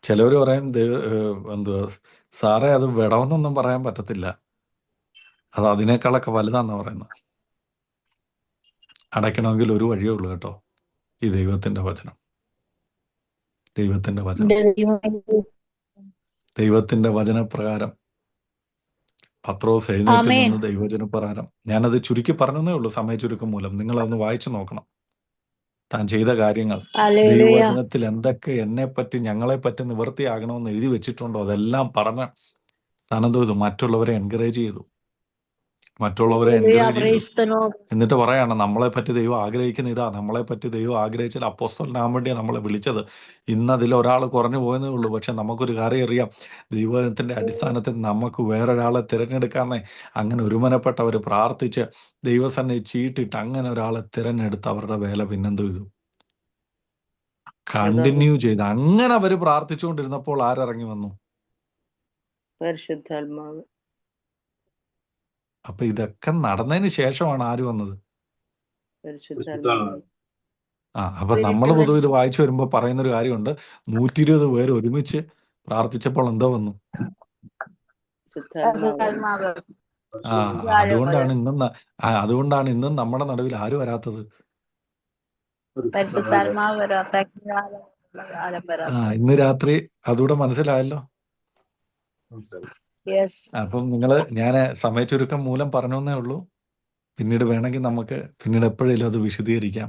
ചിലവര് പറയും എന്തുവാ സാറേ, അത് വിടവെന്നൊന്നും പറയാൻ പറ്റത്തില്ല, അത് അതിനേക്കാളൊക്കെ വലുതാന്നാ പറയുന്നത്. അടയ്ക്കണമെങ്കിൽ ഒരു വഴിയേ ഉള്ളൂ കേട്ടോ, ഈ ദൈവത്തിന്റെ വചനം. ദൈവത്തിന്റെ വചനം, ദൈവത്തിന്റെ വചനപ്രകാരം പത്രോസ് എഴുന്നേറ്റ് നിന്ന് ദൈവവചനപ്രകാരം, ഞാനത് ചുരുക്കി പറഞ്ഞതേ ഉള്ളൂ സമയ ചുരുക്കം മൂലം. നിങ്ങളതൊന്ന് വായിച്ചു നോക്കണം. താൻ ചെയ്ത കാര്യങ്ങൾ, ദൈവവചനത്തിൽ എന്തൊക്കെ എന്നെപ്പറ്റി ഞങ്ങളെപ്പറ്റി നിവൃത്തിയാകണമെന്ന് എഴുതി വെച്ചിട്ടുണ്ടോ അതെല്ലാം പറഞ്ഞ് താനെന്തോ ചെയ്തു? മറ്റുള്ളവരെ എൻകറേജ് ചെയ്തു. എന്നിട്ട് പറയാണ്, നമ്മളെപ്പറ്റി ദൈവം ആഗ്രഹിക്കുന്ന ഇതാ, നമ്മളെപ്പറ്റി ദൈവം ആഗ്രഹിച്ചാൽ അപ്പോസ്തലനാകാൻ വേണ്ടിയാണ് നമ്മളെ വിളിച്ചത്. ഇന്നതിൽ ഒരാൾ കുറഞ്ഞു പോയെന്നേ ഉള്ളൂ. പക്ഷെ നമുക്കൊരു കാര്യം അറിയാം, ദൈവത്തിന്റെ അടിസ്ഥാനത്തിൽ നമുക്ക് വേറൊരാളെ തിരഞ്ഞെടുക്കാന്നേ. അങ്ങനെ ഒരുമനപ്പെട്ടവർ പ്രാർത്ഥിച്ച് ദൈവസന്നിധി ചീട്ടിട്ട് അങ്ങനെ ഒരാളെ തിരഞ്ഞെടുത്ത് അവരുടെ വേല പിന്നെന്തോ ചെയ്തു? കണ്ടിന്യൂ ചെയ്ത്. അങ്ങനെ അവർ പ്രാർത്ഥിച്ചുകൊണ്ടിരുന്നപ്പോൾ ആരിറങ്ങി വന്നു? പരിശുദ്ധാത്മാവ്. അപ്പൊ ഇതൊക്കെ നടന്നതിന് ശേഷമാണ് ആര് വന്നത്? പരിശുദ്ധാത്മാവ്. അപ്പൊ നമ്മൾ പൊതുവെ ഇത് വായിച്ചു വരുമ്പോൾ പറയുന്നൊരു കാര്യമുണ്ട്, 120 പേര് ഒരുമിച്ച് പ്രാർത്ഥിച്ചപ്പോൾ എന്തോ വന്നു? അതുകൊണ്ടാണ് ഇന്നും നമ്മുടെ നടുവിൽ ആര് വരാത്തത്? ഇന്ന് രാത്രി അതുകൂടെ മനസ്സിലായല്ലോ. അപ്പം ഞാൻ സമയ ചുരുക്കം മൂലം പറഞ്ഞേ ഉള്ളൂ. പിന്നീട് വേണമെങ്കിൽ നമുക്ക് പിന്നീട് എപ്പോഴേലും അത് വിശദീകരിക്കാം.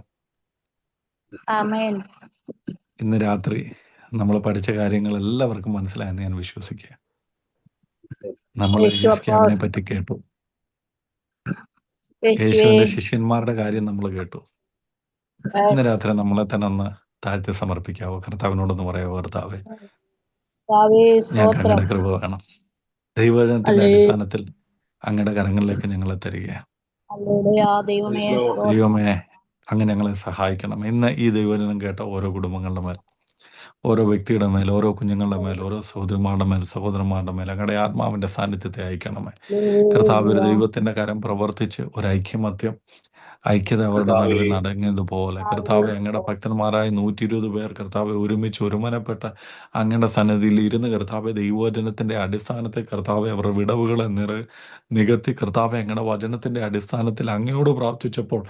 ഇന്ന് രാത്രി നമ്മൾ പഠിച്ച കാര്യങ്ങൾ എല്ലാവർക്കും മനസ്സിലായെന്ന് ഞാൻ വിശ്വസിക്കുക. നമ്മൾ യേശുവിനെ പറ്റി കേട്ടു, യേശുവിന്റെ ശിഷ്യന്മാരുടെ കാര്യം നമ്മൾ കേട്ടു. ഇന്ന് രാത്രി നമ്മളെ തന്നെ ഒന്ന് താഴ്ത്തി സമർപ്പിക്കാവോ? കർത്താവിനോടൊന്ന് പറയാവോ, കർത്താവേ, ഞങ്ങൾക്ക് അങ്ങയുടെ കൃപ വേണം. ദൈവവചനത്തിന്റെ അടിസ്ഥാനത്തിൽ അങ്ങയുടെ കരങ്ങളിലേക്ക് ഞങ്ങളെ തരികയാണ്. ദൈവമേ, അങ്ങ് ഞങ്ങളെ സഹായിക്കണം. ഇന്ന് ഈ ദൈവവചനം കേട്ട ഓരോ കുടുംബങ്ങളുടെ മേൽ ഓരോ വ്യക്തിയുടെ മേൽ, ഓരോ കുഞ്ഞുങ്ങളുടെ മേൽ, ഓരോ സഹോദരിമാരുടെ മേൽ, സഹോദരന്മാരുടെ മേൽ അങ്ങയുടെ ആത്മാവിൻ്റെ സാന്നിധ്യത്തെ അയക്കണമേ. കർത്താവ്, ഒരു ദൈവത്തിൻ്റെ കരം പ്രവർത്തിച്ച് ഒരു ഐക്യത അവരുടെ നടുവിൽ നടങ്ങിയതുപോലെ കർത്താവെ, അങ്ങയുടെ ഭക്തന്മാരായ 120 പേർ കർത്താവെ ഒരുമിച്ച് ഒരുമനപ്പെട്ട അങ്ങയുടെ സന്നിധിയിൽ ഇരുന്ന് കർത്താവെ, ദൈവവചനത്തിൻ്റെ അടിസ്ഥാനത്തിൽ കർത്താവെ അവരുടെ വിടവുകളെ നികത്തി കർത്താവെ, അങ്ങയുടെ വചനത്തിൻ്റെ അടിസ്ഥാനത്തിൽ അങ്ങയോട് പ്രാർത്ഥിച്ചപ്പോൾ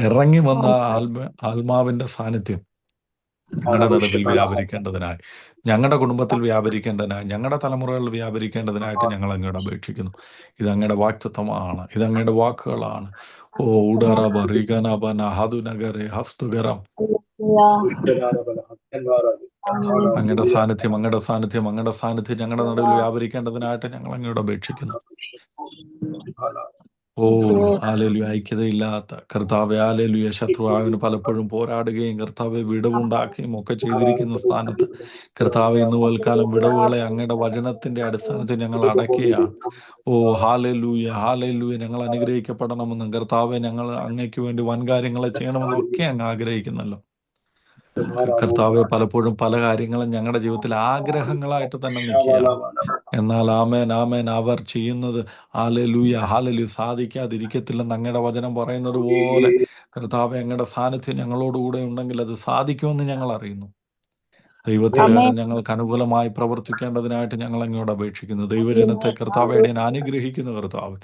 ഇറങ്ങി വന്ന ആത്മാവിൻ്റെ സാന്നിധ്യം ഞങ്ങളുടെ നടുവിൽ വ്യാപരിക്കേണ്ടതിനായി, ഞങ്ങളുടെ കുടുംബത്തിൽ വ്യാപരിക്കേണ്ടതിനായി, ഞങ്ങളുടെ തലമുറകളിൽ വ്യാപരിക്കേണ്ടതിനായിട്ട് ഞങ്ങൾ അങ്ങോട്ട് അപേക്ഷിക്കുന്നു. ഇതങ്ങയുടെ വാക്തത്വമാണ്, ഇതങ്ങയുടെ വാക്കുകളാണ്. ഓ ഉഡാറബ റീഗാനാബന ഹതുനഗരെ ഹസ്തുഗരം. അങ്ങയുടെ സാന്നിധ്യം, അങ്ങയുടെ സാന്നിധ്യം, അങ്ങയുടെ സാന്നിധ്യം ഞങ്ങളുടെ നടുവിൽ വ്യാപരിക്കേണ്ടതിനായിട്ട് ഞങ്ങൾ അങ്ങോട്ട് അപേക്ഷിക്കുന്നു. ഓ ആലേലുയ, ഐക്യതയില്ലാത്ത കർത്താവെ, ആലേലുയ, ശത്രുവായവന് പലപ്പോഴും പോരാടുകയും കർത്താവെ വിടവുണ്ടാക്കുകയും ഒക്കെ ചെയ്തിരിക്കുന്ന സ്ഥാനത്ത് കർത്താവെ, ഇന്ന് പോൽക്കാലം വിടവുകളെ അങ്ങയുടെ വചനത്തിന്റെ അടിസ്ഥാനത്തിൽ ഞങ്ങൾ അടക്കുകയാണ്. ഓ ഹാലേലൂയ, ഹാലേലൂയ, ഞങ്ങൾ അനുഗ്രഹിക്കപ്പെടണമെന്നും കർത്താവെ, ഞങ്ങൾ അങ്ങയ്ക്ക് വേണ്ടി വൻകാര്യങ്ങളെ ചെയ്യണമെന്നും ഒക്കെ അങ്ങ് ആഗ്രഹിക്കുന്നല്ലോ. കർത്താവെ, പലപ്പോഴും പല കാര്യങ്ങളും ഞങ്ങളുടെ ജീവിതത്തിൽ ആഗ്രഹങ്ങളായിട്ട് തന്നെ നിൽക്കുകയാണ്. എന്നാൽ ആമേൻ ആമേൻ അവർ ചെയ്യുന്നത് ഹാലേലൂയ ഹാലേലൂയ സാധിക്കാതിരിക്കത്തില്ലെന്ന് അങ്ങയുടെ വചനം പറയുന്നത് പോലെ കർത്താവെ, അങ്ങയുടെ സാന്നിധ്യം ഞങ്ങളോടുകൂടെ ഉണ്ടെങ്കിൽ അത് സാധിക്കുമെന്ന് ഞങ്ങൾ അറിയുന്നു. ദൈവത്തിൻ്റെ കരം ഞങ്ങൾക്ക് അനുകൂലമായി പ്രവർത്തിക്കേണ്ടതിനായിട്ട് ഞങ്ങൾ അങ്ങോട്ട് അപേക്ഷിക്കുന്നു. ദൈവജനത്തെ കർത്താവെ അനുഗ്രഹിക്കുന്നു. കർത്താവ്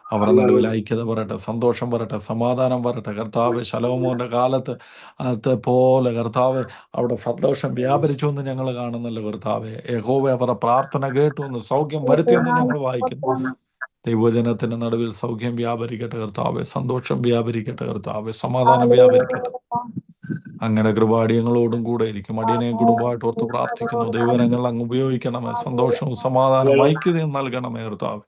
അവരുടെ നടുവിൽ ഐക്യത വരട്ടെ, സന്തോഷം വരട്ടെ, സമാധാനം വരട്ടെ. കർത്താവ് ശലോമോന്റെ കാലത്ത് പോലെ കർത്താവ് അവിടെ സന്തോഷം വ്യാപരിച്ചു എന്ന് ഞങ്ങൾ കാണുന്നല്ലോ. കർത്താവ് യഹോവ അവരുടെ പ്രാർത്ഥന കേട്ടു എന്ന്, സൗഖ്യം വരുത്തിയെന്ന് ഞങ്ങൾ വായിക്കുന്നു. ദൈവജനത്തിന്റെ നടുവിൽ സൗഖ്യം വ്യാപരിക്കട്ടെ കർത്താവ്, സന്തോഷം വ്യാപരിക്കട്ടെ കർത്താവ്, സമാധാനം വ്യാപരിക്കട്ടെ. അങ്ങനെ കൃപാടിയങ്ങളോടും കൂടെ ഇരിക്കും. അടിയനെയും കുടുംബമായിട്ട് ഓർത്ത് പ്രാർത്ഥിക്കുന്നു. ദൈവങ്ങൾ അങ്ങ് ഉപയോഗിക്കണമേ, സന്തോഷവും സമാധാനവും ഐക്യതയും നൽകണമേ കർത്താവ്.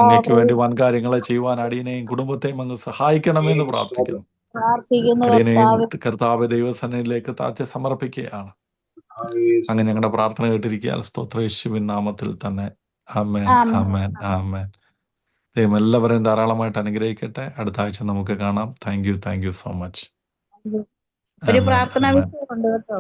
അങ്ങയ്ക്ക് വേണ്ടി വൻകാര്യങ്ങളെ ചെയ്യുവാൻ അടിയനെയും കുടുംബത്തെയും അങ്ങ് സഹായിക്കണമെന്ന് പ്രാർത്ഥിക്കുന്നു. അടിയനെയും കർത്താവ് ദൈവസന്നിധിയിലേക്ക് താഴ്ച സമർപ്പിക്കുകയാണ്. അങ്ങനെ ഞങ്ങളുടെ പ്രാർത്ഥന കേട്ടിരിക്കുക. സ്തോത്രം യേശുവിൻ നാമത്തിൽ തന്നെ. ആമേൻ ആമേൻ ആമേൻ. ദൈവം എല്ലാവരെയും ധാരാളമായിട്ട് അനുഗ്രഹിക്കട്ടെ. അടുത്ത ആഴ്ച നമുക്ക് കാണാം. Thank you so much. ഒരു പ്രാർത്ഥന വിഷയമുണ്ട് കേട്ടോ.